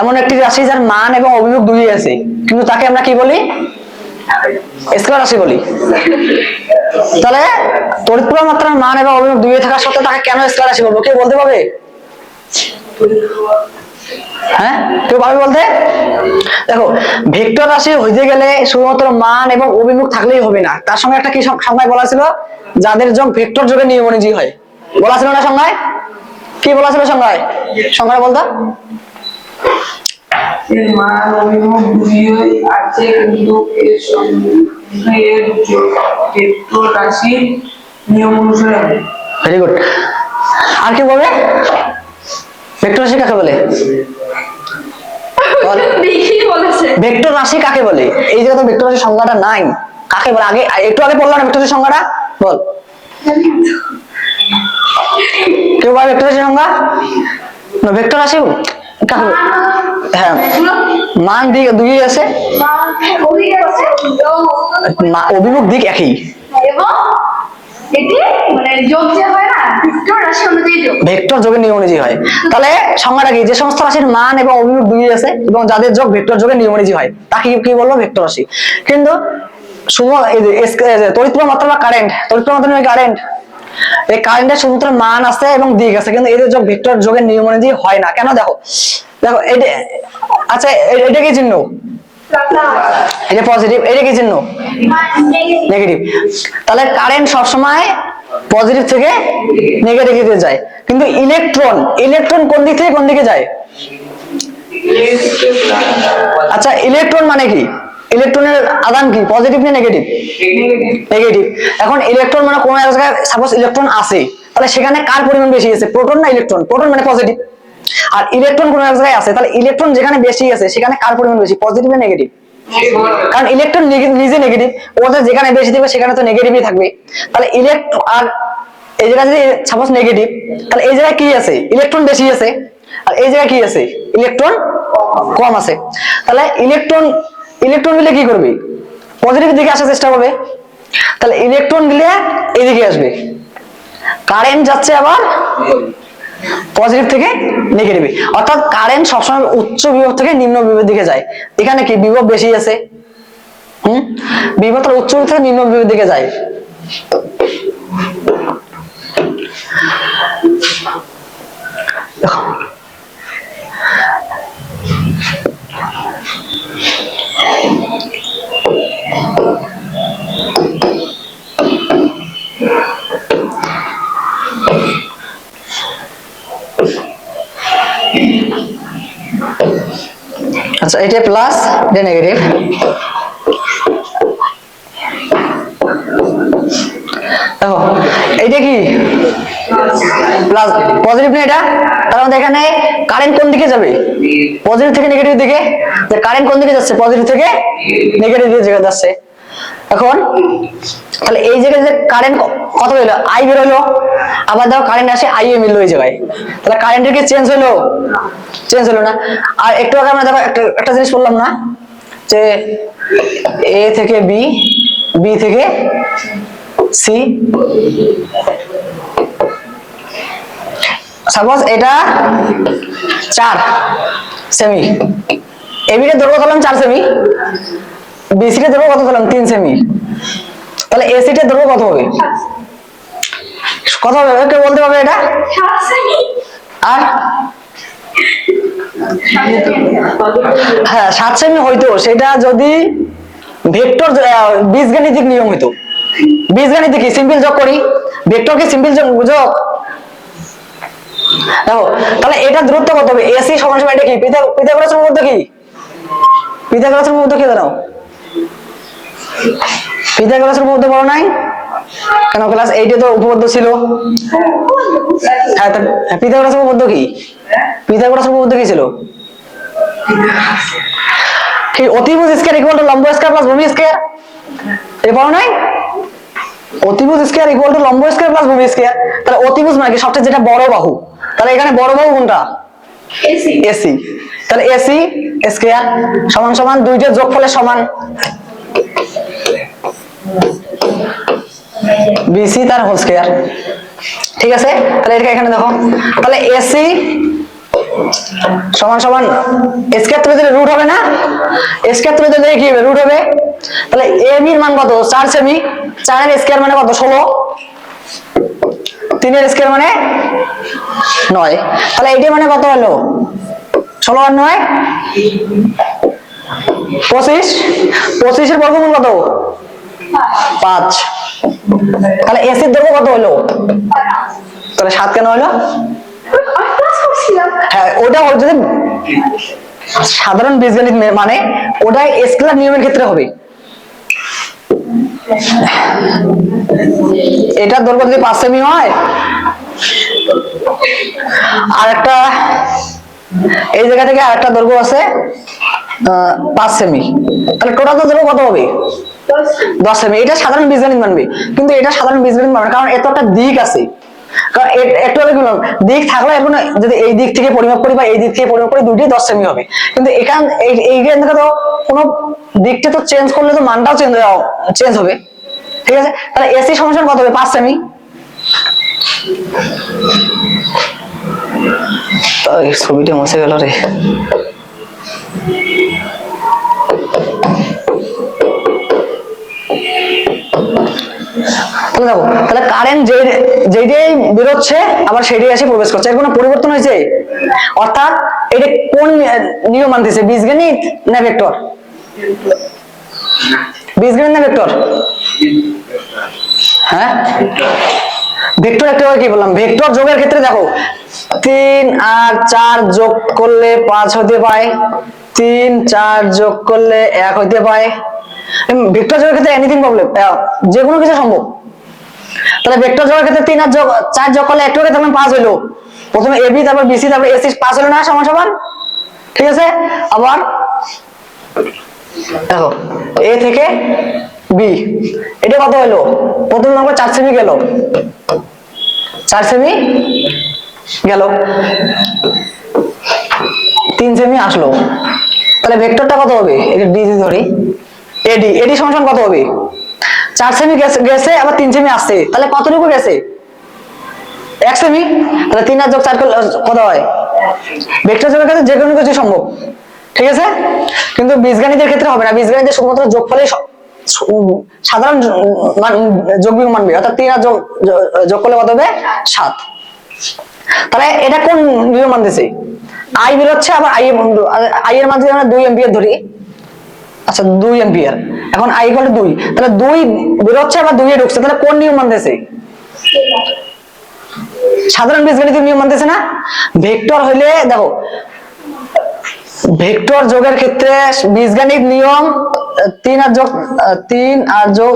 এমন একটি রাশি যার মান এবং অভিমুখ দুই আছে, কিন্তু তাকে আমরা কি বলি? স্কেলার রাশি বলি। তাহলে তড়িৎ প্রবাহ মাত্রার মান এবং অভিমুখ দুই থাকা সত্ত্বেও তাকে কেন স্কেলার রাশি বলবো? কেউ বলতে পারবে? হ্যাঁ, কেউ পারবে বলতে? দেখো, ভেক্টর রাশি হইতে গেলে শুধুমাত্র মান এবং অভিমুখ থাকলেই হবে না, তার সঙ্গে একটা কি সংজ্ঞায় বলা ছিল? যাদের যোগ ভেক্টর যোগে নিয়ম অনুযায়ী হয়, বলা ছিল না সংজ্ঞায়? কি বলা ছিল সংজ্ঞায়? সংজ্ঞায় বলতো? এর মান অভিমুখ দুইই আছে, কিন্তু এর সঙ্গে এর ভেক্টর রাশির নিয়ম অনুসারে হয়। Very good. আর কি বলবে? ভেক্টর রাশি কাকে বলে? বল। দেখি বলেছে ভেক্টর রাশি কাকে বলে? এই জায়গায় তো ভেক্টর রাশির সংজ্ঞাটা নাই, কাকে বলে? আগে একটু আগে বললাম না ভেক্টর রাশির সংজ্ঞাটা, বল। কেউ বলে ভেক্টর রাশির সংজ্ঞা? না, ভেক্টর রাশি কাকে বলে? হ্যাঁ, মান দিক দুই আছে, অভিমুখ দিক একই, এবং এটি মানে যোগ যে হয় না, ভেক্টর রাশি অনুযায়ী যোগ। ভেক্টর যোগের নিয়ম অনুযায়ী হয়। তাহলে সংজ্ঞাটা কি? যে সমস্ত রাশির মান এবং অভিমুখ দুই আছে এবং যাদের যোগ ভেক্টর যোগের নিয়ম অনুযায়ী হয়, তাকে কি বলবো? ভেক্টর রাশি। কিন্তু শুধু এই যে তড়িৎ প্রবাহ মাত্রা বা কারেন্ট, তড়িৎ প্রবাহ মাত্রা কারেন্ট, এই কারেন্টের শুধুমাত্র মান আছে এবং দিক আছে, কিন্তু এদের যোগ ভেক্টর যোগের নিয়ম অনুযায়ী হয় না। কেন? দেখো দেখো এটা, আচ্ছা এটা কি চিহ্ন? এটা পজিটিভ, এটা কি চিহ্ন? নেগেটিভ। তাহলে কারেন্ট সবসময় পজিটিভ থেকে নেগেটিভে যায়, কিন্তু ইলেকট্রন, ইলেকট্রন কোন দিক থেকে কোন দিকে যায়? আচ্ছা, ইলেকট্রন মানে কি? ইলেকট্রনের আদান কি? পজিটিভ না নেগেটিভ? নেগেটিভ। এখন ইলেকট্রন মানে কোন এক জায়গায় সাপোজ ইলেকট্রন আছে, তাহলে সেখানে কার পরিমাণ বেশি আছে? প্রোটন না ইলেকট্রন? প্রোটন মানে পজিটিভ। আর ইলেকট্রন কোন এক জায়গায় আছে, তাহলে ইলেকট্রন যেখানে বেশি আছে সেখানে কার পরিমাণ বেশি? পজিটিভ না নেগেটিভ? কারণ ইলেকট্রন নিজে নেগেটিভ, ওদের যেখানে বেশি থাকবে সেখানে তো নেগেটিভই থাকবে। তাহলে ইলেকট্রন, আর এই জায়গায় যদি সাপোজ নেগেটিভ, তাহলে এই জায়গায় কি আছে? ইলেকট্রন বেশি আছে, আর এই জায়গায় কি আছে? ইলেকট্রন কম আছে। তাহলে ইলেকট্রন দিলে কি করবে? পজিটিভ দিকে আসার চেষ্টা করবে। তাহলে ইলেকট্রন দিলে এদিকে আসবে, কারেন্ট যাচ্ছে আবার পজিটিভ থেকে নেগেটিভে, অর্থাৎ কারেন্ট সবসময় উচ্চ বিভব থেকে নিম্ন বিভবের দিকে যায়। এখানে কি বিভব বেশি আছে, বিভব উচ্চ বিভব থেকে নিম্ন বিভবের দিকে যায়। আচ্ছা, এটা প্লাস, এটা নেগেটিভ। দেখো এইটা কি? প্লাস, পজিটিভ না এটা? তার মধ্যে এখানে কারেন্ট কোন দিকে যাবে? পজিটিভ থেকে নেগেটিভ দিকে। যে কারেন্ট কোন দিকে যাচ্ছে? পজিটিভ থেকে নেগেটিভ দিকে যাচ্ছে। এখন তাহলে এই জায়গায় যে কারেন্ট কত হইলো? আই বের হইলো, আবার দেখো কারেন্ট আসে আই এ মিললো এই জায়গায়, তাহলে কারেন্টের কি চেঞ্জ হইলো? চেঞ্জ হলো না। আর একটু আগে আমরা দেখো একটা জিনিস বললাম না, যে এ থেকে বি, বি থেকে সি, সাপোজ এটা 4 সেমি, এবি এর দৈর্ঘ্য ধরলাম 4 সেমি, বিসি এর দৈর্ঘ্য কত ধরলাম? 3 সেমি। তাহলে এসি এর দৈর্ঘ্য কত হবে? কত হবে কেউ বলতে পারবে এটা? আর হ্যাঁ 7 সেমি হইতো, সেটা যদি ভেক্টর বীজগাণিতিক নিয়ম হইতো। বীজগাণিতিক কি? সিম্পল যোগ করি, ভেক্টর কি সিম্পল যোগ? দেখো তাহলে এটা দূরত্ব কত হবে? এসি সমান সমান, এটা কি পিথাগোরাসের উপপাদ্য? কি পিথাগোরাসের উপপাদ্য কি জানো? পিথাগোরাসের উপপাদ্য বলো নাই কেন? ক্লাস 8 এ তো উপপাদ্য ছিল। হ্যাঁ, পিথাগোরাসের উপপাদ্য কি? পিথাগোরাসের উপপাদ্য কি ছিল? কি? অতিভুজ স্কয়ার ইকুয়াল টু লম্ব স্কয়ার প্লাস ভূমি স্কয়ার। এ বলো নাই? অতিভুজ স্কয়ার ইকুয়াল টু লম্ব স্কয়ার প্লাস ভূমি স্কয়ার। তাহলে অতিভুজ মানে কি? সবচেয়ে যেটা বড় বাহু। তাহলে এখানে বড় বাহু কোনটা? এসি। এসি। তাহলে এসি স্কয়ার সমান সমান দুইটার যোগফলের সমান বিসি তার হোল স্কয়ার। ঠিক ঠিক আছে, তাহলে এটা এখানে দেখো, তাহলে এসি সমান সমান স্কয়ার তুলে দিলে রুট হবে না, স্কয়ার তুলে দিলে কি হবে, রুট হবে। তাহলে এবি এর মান কত, 4 সেমি, 4 এর স্কয়ার মানে কত, 16, 3 এর স্কয়ার মানে 9, তাহলে এইটা মানে কত হলো, 16 আর 9 25, 25 এর বর্গমূল কত, 5। তাহলে এসির দৈর্ঘ্য কত হলো, তাহলে 7 কেন হলো, হ্যাঁ ওটা যদি সাধারণ বীজগণিত মানে ওটা স্কেলার নিয়মের ক্ষেত্রে হবে। এটার দৈর্ঘ্য যদি 5 সেমি হয়, আর একটা এই জায়গা থেকে আরেকটা দৈর্ঘ্য আছে 5 সেমি, তাহলে টোটাল দৈর্ঘ্য কত হবে, 10 সেমি। এটা সাধারণ বীজগণিত মানবে, কিন্তু এটা সাধারণ বীজগণিত মানবে কারণ এত একটা দিক আছে, কারণ একটু দিক থাকলে এখন যদি এই দিক থেকে পরিমাপ করি বা এই দিক থেকে পরিমাপ করি, দুইটাই 10 সেমি হবে, কিন্তু এখান এইখান থেকে তো কোনো দিকটা তো চেঞ্জ করলে তো মানটাও চেঞ্জ হবে, ঠিক আছে। তাহলে এসি সমান কত হবে, 5 সেমি। এই ছবিটা মুছে গেল রে। তাহলে দেখো, তাহলে কারেন্ট যেটাই বেরোচ্ছে আবার সেটাই এসে প্রবেশ করছে, এর কোনো পরিবর্তন হয়েছে, অর্থাৎ এটা কোন নিয়ম মানতেছে, বীজগণিত না ভেক্টর, বীজগণিত না ভেক্টর, হ্যাঁ ভেক্টর। একটা কি বললাম, ভেক্টর যোগের ক্ষেত্রে দেখো 3 আর 4 যোগ করলে 5 হতে পায়, 3 4 যোগ করলে 1 হতে পায়। ভেক্টর যোগের ক্ষেত্রে এনিথিং প্রবলেম, যে কোনো কিছু সম্ভব। তাহলে ভেক্টর যোগের ক্ষেত্রে 3 আর 4 যোগ করলে একটু তখন 5 হইলো, প্রথমে এবি তারপর বিসি তারপর এসি 5 হলো না, সমান সমান, ঠিক আছে। আবার দেখো এ থেকে বি, এটা কত হলো, প্রথম নম্বর 4 সেমি গেল, 4 সেমি গেল, 3 সেমি আসলো, তাহলে ভেক্টরটা কত হবে, এটা ডি ধরি, এডি, এডি সমান কত হবে, 4 সেমি গেছে আবার 3 সেমি আসছে, তাহলে কতটুকু গেছে, 1 সেমি। তাহলে 3 আর যোগ 4 করলে কত হয়, ভেক্টর যোগের ক্ষেত্রে যে কোনো কিছু সম্ভব, ঠিক আছে, কিন্তু বীজগণিতের ক্ষেত্রে হবে না, বীজগণিতে শুধুমাত্র যোগফলেই সাধারণ যোগবিয়োগ মানবে, অর্থাৎ 3 আর যোগ করলে কত হবে, 7। তাহলে এটা কোন নিয়ম মানতেছে, আই বেরোচ্ছে আবার আই এর মান যদি আমরা 2 এম্পিয়ার ধরি, আচ্ছা 2 এম্পিয়ার, এখন আই ইকুয়াল টু 2, তাহলে 2 বেরোচ্ছে আবার 2 এ ঢুকছে, তাহলে কোন নিয়ম মানতেছে, সাধারণ বীজগণিতের নিয়ম মানতেছে না। ভেক্টর হইলে দেখো, ভেক্টর যোগের ক্ষেত্রে বীজগণিত নিয়ম 3 আর যোগ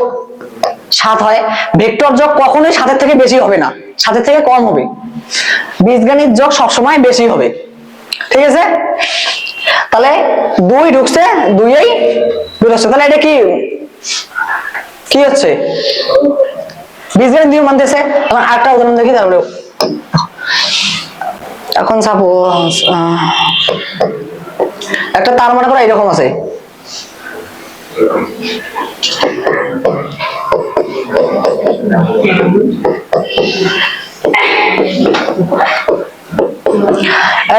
7 হয়, ভেক্টর যোগ কখনোই 7 এর থেকে বেশি হবে না, 7 এর থেকে কম হবে, বীজগণিত যোগ সবসময় বেশি হবে, ঠিক আছে। তাহলে 2 ঢুকছে 2ই বেরোচ্ছে, তাহলে এটা কি হচ্ছে, বীজগণিত নিয়ম মানতেছে। এখন আরেকটা উদাহরণ দেখি, তাহলে এখন সাপোজ একটা তার মনে করো এরকম আছে,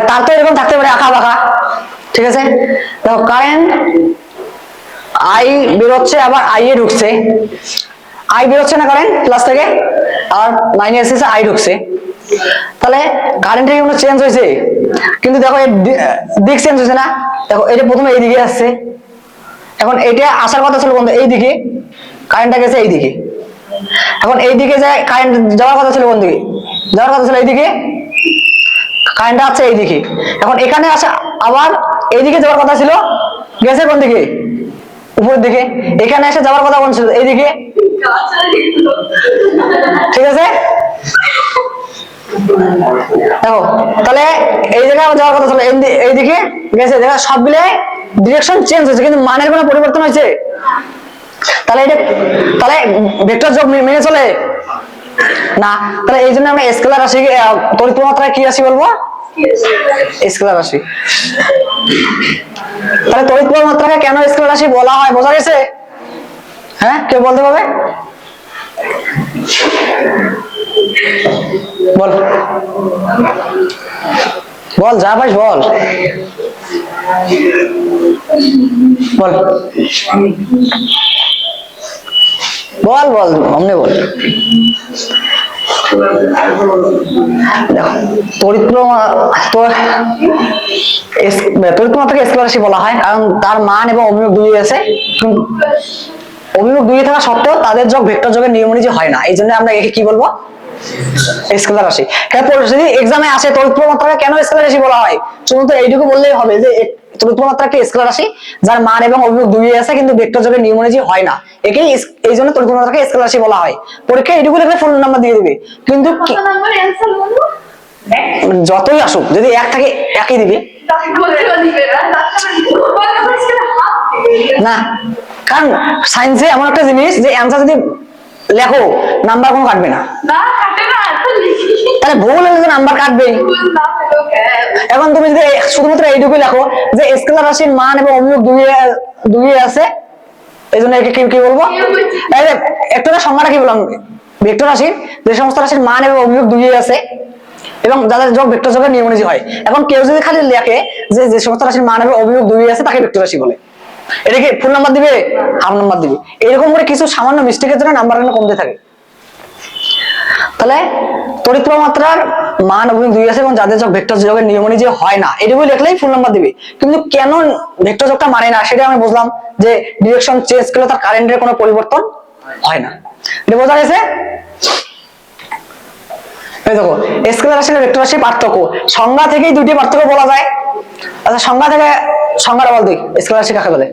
তার তো এরকম থাকতে পারে আঁকা বাঁকা, ঠিক আছে। দেখো কারেন্ট আই বেরোচ্ছে আবার আই এ ঢুকছে, আই বেরোচ্ছে না কারেন্ট প্লাস থেকে, আর মাইনাস এসে আই ঢুকছে, তাহলে কারেন্টের কোনো চেঞ্জ হয়েছে, কিন্তু দেখো এর দিক চেঞ্জ হয়েছে না, দেখো এটা প্রথমে এইদিকে আসছে, এখন এটা আসার কথা ছিল বন্ধু এইদিকে, কারেন্টটা গেছে এইদিকে, এখন এইদিকে যায় কারেন্ট যাওয়ার কথা ছিল কোন দিকে, যাওয়ার কথা ছিল এইদিকে, কারেন্টটা আছে এইদিকে, এখন এখানে আসা আবার এইদিকে যাওয়ার কথা ছিল, গেছে কোন দিকে, উপরের দিকে, এখানে এসে যাওয়ার কথা কোন ছিল, এইদিকে, ঠিক আছে। দেখো তাহলে এই জায়গায় যাওয়ার কথা ছিল এইদিকে, গেছে, দেখা সব মিলে ডিরেকশন চেঞ্জ হয়েছে, কিন্তু মানের কোনো পরিবর্তন হয়েছে, তাহলে এটা তাহলে ভেক্টর যোগ মেনে চলে না, তাহলে এই জন্য আমরা স্কেলার রাশি তড়িৎ মাত্রায় কি রাশি বলবো, স্কেলার রাশি। তাহলে তড়িৎ মাত্রাকে কেন স্কেলার রাশি বলা হয়, বোঝা গেছে, হ্যাঁ কেউ বলতে পারবে, বল বল যা পাইস বল বল বল বল অমনি বল। দেখো তড়িৎ প্রবাহকে স্কেলার রাশি বলা হয় কারণ তার মান এবং অভিমুখ দুই আছে। অভিমুখ দুই থাকা সত্ত্বেও তাদের যোগ ভেক্টর যোগের নিয়ম অনুযায়ী হয় না, এই জন্য আমরা একে কি বলবো, স্কেলার রাশি। এরপর যদি এক্সামে আসে তড়িৎ প্রবাহকে কেন স্কেলার রাশি বলা হয়, শুধু এইটুকু বললেই হবে যে তড়িৎ প্রবাহকে স্কেলার রাশি যার মান এবং অভিমুখ দুই আছে কিন্তু ভেক্টর যোগের নিয়ম অনুযায়ী হয় না, একেই এই জন্য তড়িৎ প্রবাহকে স্কেলার রাশি বলা হয়। পরীক্ষায় এইটুকু লিখলে ফুল নাম্বার দিয়ে দিবে, কিন্তু কত নম্বর অ্যানসার বলবো? যতই আসুক যদি এক থাকে একই দিবে 10 বলেও দিবে না, 10 না। কারণ সায়েন্সে এমন একটা জিনিস যে অ্যান্সার যদি লেখো নাম্বার কোনো কাটবে না, না কাটে না তো লিখি তাহলে ভুল হলে তো নাম্বার কাটবেই। ভুল না পেলেও এখন তুমি যদি শুধুমাত্র এইটুকু লেখো যে স্কেলার রাশির মান এবং অভিমুখ দুই আছে, এই জন্য একে কি বলবো, এই যে একটু সংজ্ঞাটা কি বললাম, ভেক্টর রাশির যে সমস্ত রাশির মান এবং অভিমুখ দুই আছে এবং যাদের যোগ ভেক্টর যোগের নিয়ম অনুযায়ী হয়। এখন কেউ যদি খালি লেখে যে যে সমস্ত রাশির মান এবং অভিমুখ দুই আছে তাকে ভেক্টর রাশি বলে, এটাকে ফুল নাম্বার দিবে, হাফ নাম্বার দিবে, এরকম করে কিছু সামান্য মিস্টেকের জন্য নাম্বার কমতে থাকে। তাহলে তড়িৎ প্রবাহমাত্রার মান অভিমুখ দুই আছে এবং যাদের যোগ ভেক্টর যোগের নিয়ম অনুযায়ী হয় না, এটুকু লিখলেই ফুল নাম্বার দিবে। কিন্তু কেন ভেক্টর যোগটা মানে না সেটা আমি বুঝলাম, যে ডিরেকশন চেঞ্জ করলে তার কারেন্টের কোনো পরিবর্তন হয় না, এটা বোঝা গেছে। এই দেখো স্কেলার রাশি আর ভেক্টর রাশির পার্থক্য, সংজ্ঞা থেকেই দুটি পার্থক্য বলা যায়। আচ্ছা সংজ্ঞা থেকে সংজ্ঞাটা বল, তুই স্কেলার রাশি কাকে বলে?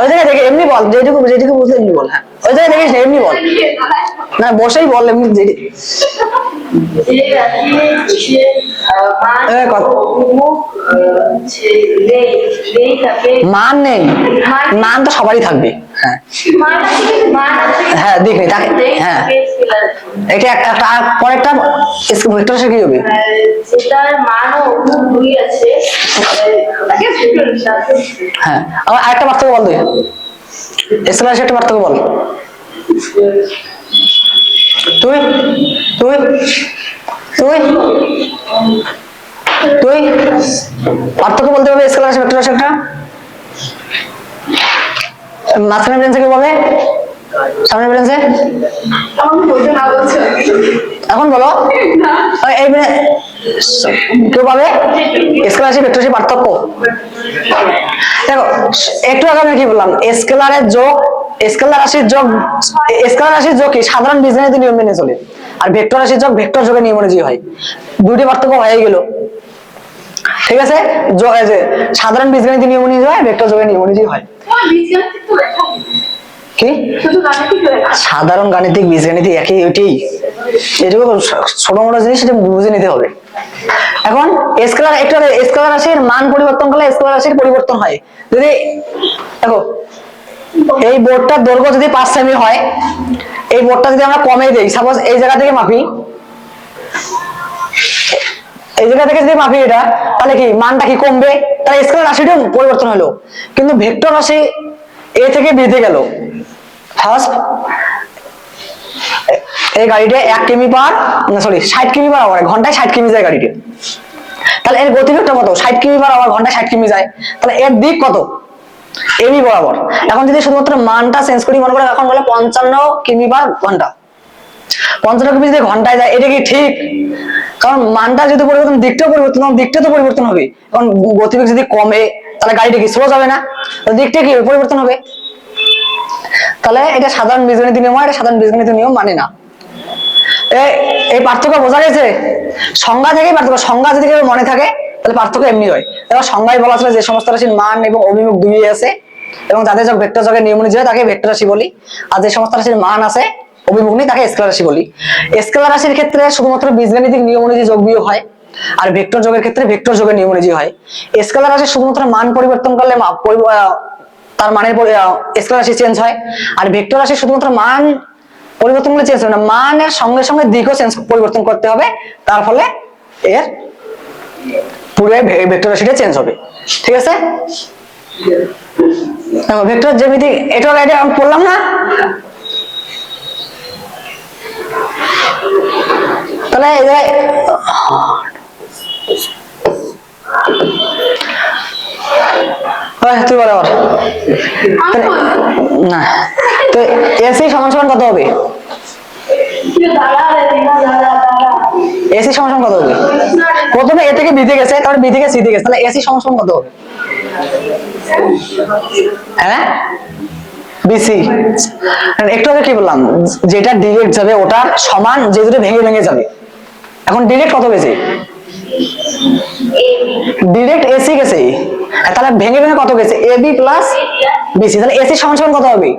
ওই জায়গায় দেখে এমনি বল, যেটুকু বুঝলে এমনি বল। হ্যাঁ ওই জায়গায় দেখিস না, এমনি বল, না বসেই বল এমনি। মান নেই, মান তো সবারই থাকবে। হ্যাঁ হ্যাঁ দেখি তাকে, হ্যাঁ এটা একটা পরেরটা ভেক্টর রাশি কি হবে, যেটার মান ও অভিমুখ দুই আছে তাকে ভেক্টর রাশি। হ্যাঁ আমার আরেকটা পার্থক্য বল, তুই স্কেলার রাশি একটা পার্থক্য বল, তুই তুই তুই তুই পার্থক্য বলতে হবে স্কেলার রাশি ভেক্টর রাশি একটা, মাঝখানে ব্রেঞ্চে কি বলে, সামনে ব্রেঞ্চে এখন বলো, এই কেউ পাবে স্কেলার রাশি ভেক্টর রাশি পার্থক্য। দেখো একটু আগে আমি কি বললাম, স্কেলারের যোগ, স্কেলার রাশির যোগ কি সাধারণ বীজগণিত নিয়ম মেনে চলে, আর ভেক্টর রাশির যোগ ভেক্টর যোগের নিয়ম অনুযায়ী হয়। দুটি পার্থক্য হয়ে গেল, ঠিক আছে। সাধারণ বীজগণিত নিয়ম অনুযায়ী হয়, ভেক্টর যোগের নিয়ম অনুযায়ী হয়। কি সাধারণ গাণিতিক বীজগণিতিক একই, ওইটাই এটুকু ছোট মোটো জিনিস, সেটা বুঝে নিতে হবে। এখন স্কেলার একটু স্কেলার রাশির মান পরিবর্তন করলে স্কেলার রাশির পরিবর্তন হয়। যদি দেখো এই বোর্ডটার দৈর্ঘ্য যদি 5 সেমি হয়, এই বোর্ডটা যদি আমরা কমে দেই, সাপোজ এই জায়গা থেকে মাপি, এই জায়গা থেকে যদি মাপি এটা, তাহলে কি মানটা কি কমবে, তাহলে স্কেলার রাশিটাও পরিবর্তন হলো। কিন্তু ভেক্টর রাশি এ থেকে বি তে গেল, ফার্স্ট এই গাড়িটা 1 কিমি পার, না সরি 60 কিমি পার আওয়ার, ঘন্টায় 60 কিমি যায় গাড়িটা, তাহলে এর গতিবেগটা কত, 60 কিমি পার আওয়ার, ঘন্টায় 60 কিমি যায়, তাহলে এর দিক কত, এবি বরাবর। এখন যদি শুধুমাত্র মানটা চেঞ্জ করি, মনে করে এখন বলে 55 কিমি পার ঘন্টা, 55 কিমি যদি ঘন্টায় যায়, এটা কি ঠিক? কারণ মানটা যদি পরিবর্তন, দিকটাও পরিবর্তন, দিকটা তো পরিবর্তন হবে। কারণ গতিবেগ যদি কমে তাহলে গাড়িটা কি স্লো যাবে না, দিকটা কি পরিবর্তন হবে। তাহলে এটা সাধারণ বীজগণিত নিয়ম হয়, এটা সাধারণ বীজগণিত নিয়ম মানে না। এই পার্থক্য বোঝা গেছে? সংজ্ঞা থেকেই পার্থক্য, সংজ্ঞা যদি কেউ মনে থাকে তাহলে পার্থক্য এমনি হয়। এবার সংজ্ঞায় বলা ছিল যে সমস্ত রাশির মান এবং অভিমুখ দুই আছে এবং যাদের যোগ ভেক্টর যোগের নিয়ম অনুযায়ী তাকে ভেক্টর রাশি বলি, আর যে সমস্ত রাশির মান আছে অভিমুখ নেই তাকে স্কেলার রাশি বলি। স্কেলার রাশির ক্ষেত্রে শুধুমাত্র বীজগণিতিক নিয়ম অনুযায়ী যোগ বিয়োগ হয়, আর ভেক্টর যোগের ক্ষেত্রে ভেক্টর যোগের নিয়ম অনুযায়ী হয়। স্কেলার রাশির শুধুমাত্র মান পরিবর্তন করলে তার মানের স্কেলার রাশি চেঞ্জ হয়, আর ভেক্টর রাশি শুধুমাত্র মান পরিবর্তন করলে চেঞ্জ হবে না, মানের সঙ্গে সঙ্গে দিকও পরিবর্তন করতে হবে, তার ফলে এর পুরো ভেক্টর রাশিটা চেঞ্জ হবে। ঠিক আছে, দেখো ভেক্টর জ্যামিতি এটা আমি পড়লাম না, তাহলে এই জায়গায় তুই বলে আবার না, তো এসি সমান সমান কত হবে? এসি সমান সমান কত হবে? প্রথমে এ থেকে বি তে গেছে, তারপরে বি থেকে সি তে গেছে, তাহলে এসি সমান সমান কত হবে? হ্যাঁ বিসি। একটু আগে কি বললাম, যেটা ডিরেক্ট যাবে ওটার সমান যে দুটো ভেঙে ভেঙে যাবে। এখন ডিরেক্ট কত গেছে? ডিরেক্ট এসি গেছে, তাহলে ভেঙে ভেঙে কত গেছে? AB plus BC. তাহলে এসি সমান সমান কত হবে?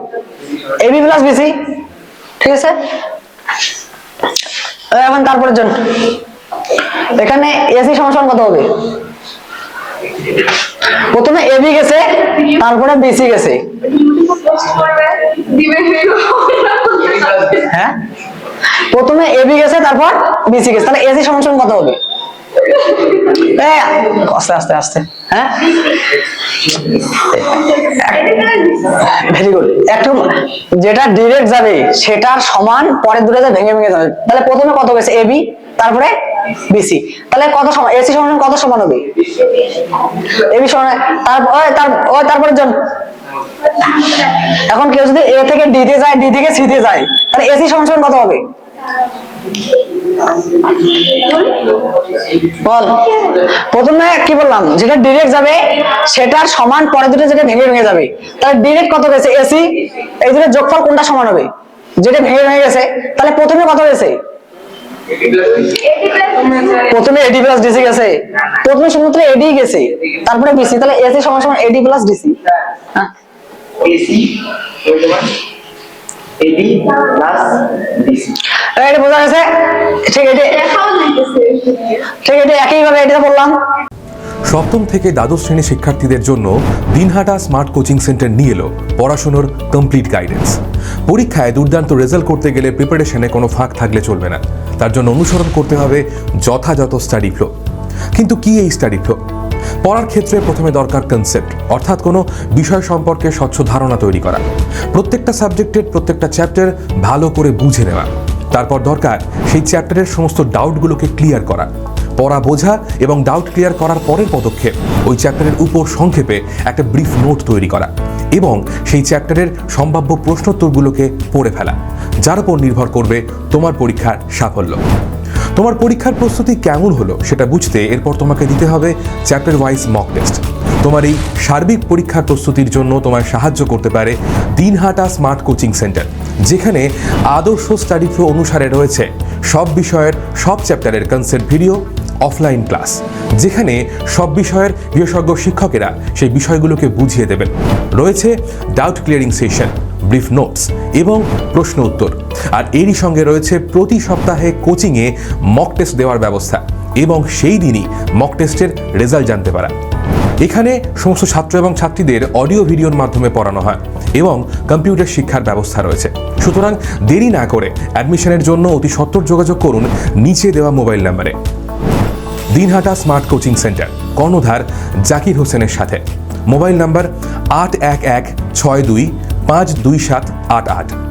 AB plus BC. ঠিক আছে, এখন তারপরের জন্য এখানে এসি সমান সমান কত হবে? প্রথমে এবি গেছে, তারপরে বিসি গেছে। হ্যাঁ, প্রথমে এবি গেছে, তারপর বিসি গেছে, তাহলে এসি সমান সমান কত হবে? আস্তে আস্তে আস্তে। হ্যাঁ, ভেরি গুড। একটু যেটা ডিরেক্ট যাবে সেটার সমান পরের দুটো ভেঙে ভেঙে যাবে। তাহলে প্রথমে কত গেছে? এবি, তারপরে বিসি। তাহলে কত সমান? এসি সমান কত সমান হবে? এবি সমান, তারপরে জন এখন কেউ যদি এ থেকে ডি তে যায়, ডি থেকে সি তে যায়, তাহলে এসি সমান সমান কত হবে? বল। প্রথমে কি বললাম, যেটা ডিরেক্ট যাবে সেটার সমান পরে দুটো যেটা ভেঙে ভেঙে যাবে। তাহলে ডিরেক্ট কত গেছে? এসি। এই দুটো যোগফল কোনটা সমান হবে? যেটা ভেঙে ভেঙে গেছে। তাহলে প্রথমে কত গেছে? প্রথমে এডি প্লাস ডিসি গেছে। প্রথমে শুধুমাত্র এডি গেছে, তারপরে বিসি। তাহলে এসি সমান সমান এডি প্লাস ডিসি। হ্যাঁ, এসি এবি প্লাস বিসি। এটা বোঝা গেছে? ঠিক আছে, ঠিক আছে, একইভাবে এটা বললাম। সপ্তম থেকে দ্বাদশ শ্রেণী শিক্ষার্থীদের জন্য দিনহাটা স্মার্ট কোচিং সেন্টার নিয়ে এলো পড়াশোনার কমপ্লিট গাইডেন্স। পরীক্ষায় দুর্দান্ত রেজাল্ট করতে গেলে প্রিপারেশনে কোনো ফাঁক থাকলে চলবে না, তার জন্য অনুসরণ করতে হবে যথাযথ স্টাডি ফ্লো। কিন্তু কি এই স্টাডি ফ্লো? পড়ার ক্ষেত্রে প্রথমে দরকার কনসেপ্ট, অর্থাৎ কোনো বিষয় সম্পর্কে স্বচ্ছ ধারণা তৈরি করা, প্রত্যেকটা সাবজেক্টের প্রত্যেকটা চ্যাপ্টার ভালো করে বুঝে নেওয়া। তারপর দরকার সেই চ্যাপ্টারের সমস্ত ডাউটগুলোকে ক্লিয়ার করা। পড়া বোঝা এবং ডাউট ক্লিয়ার করার পরের পদক্ষেপ ওই চ্যাপ্টারের উপর সংক্ষেপে একটা ব্রিফ নোট তৈরি করা এবং সেই চ্যাপ্টারের সম্ভাব্য প্রশ্নোত্তরগুলোকে পড়ে ফেলা, যার উপর নির্ভর করবে তোমার পরীক্ষার সাফল্য। তোমার পরীক্ষার প্রস্তুতি কেমন হলো সেটা বুঝতে এরপর তোমাকে দিতে হবে চ্যাপ্টার ওয়াইজ মক টেস্ট। তোমার এই সার্বিক পরীক্ষার প্রস্তুতির জন্য তোমায় সাহায্য করতে পারে দিনহাটা স্মার্ট কোচিং সেন্টার, যেখানে আদর্শ স্টাডি ফ্লো অনুসারে রয়েছে সব বিষয়ের সব চ্যাপ্টারের কনসেপ্ট ভিডিও, অফলাইন ক্লাস, যেখানে সব বিষয়ের বিশেষজ্ঞ শিক্ষকেরা সেই বিষয়গুলোকে বুঝিয়ে দেবেন। রয়েছে doubt clearing session, brief notes এবং প্রশ্ন উত্তর। আর এরই সঙ্গে রয়েছে প্রতি সপ্তাহে কোচিংয়ে মক টেস্ট দেওয়ার ব্যবস্থা এবং সেই দিনই মক টেস্টের রেজাল্ট জানতে পারা। এখানে সমস্ত ছাত্র এবং ছাত্রীদের অডিও ভিডিওর মাধ্যমে পড়ানো হয় এবং কম্পিউটার শিক্ষার ব্যবস্থা রয়েছে। সুতরাং দেরি না করে অ্যাডমিশনের জন্য অতি সত্বর যোগাযোগ করুন নিচে দেওয়া মোবাইল নাম্বারে। দিনহাটা স্মার্ট কোচিং সেন্টার, কর্ণধার জাকির হোসেনের সাথে। Mobile number 8116252788।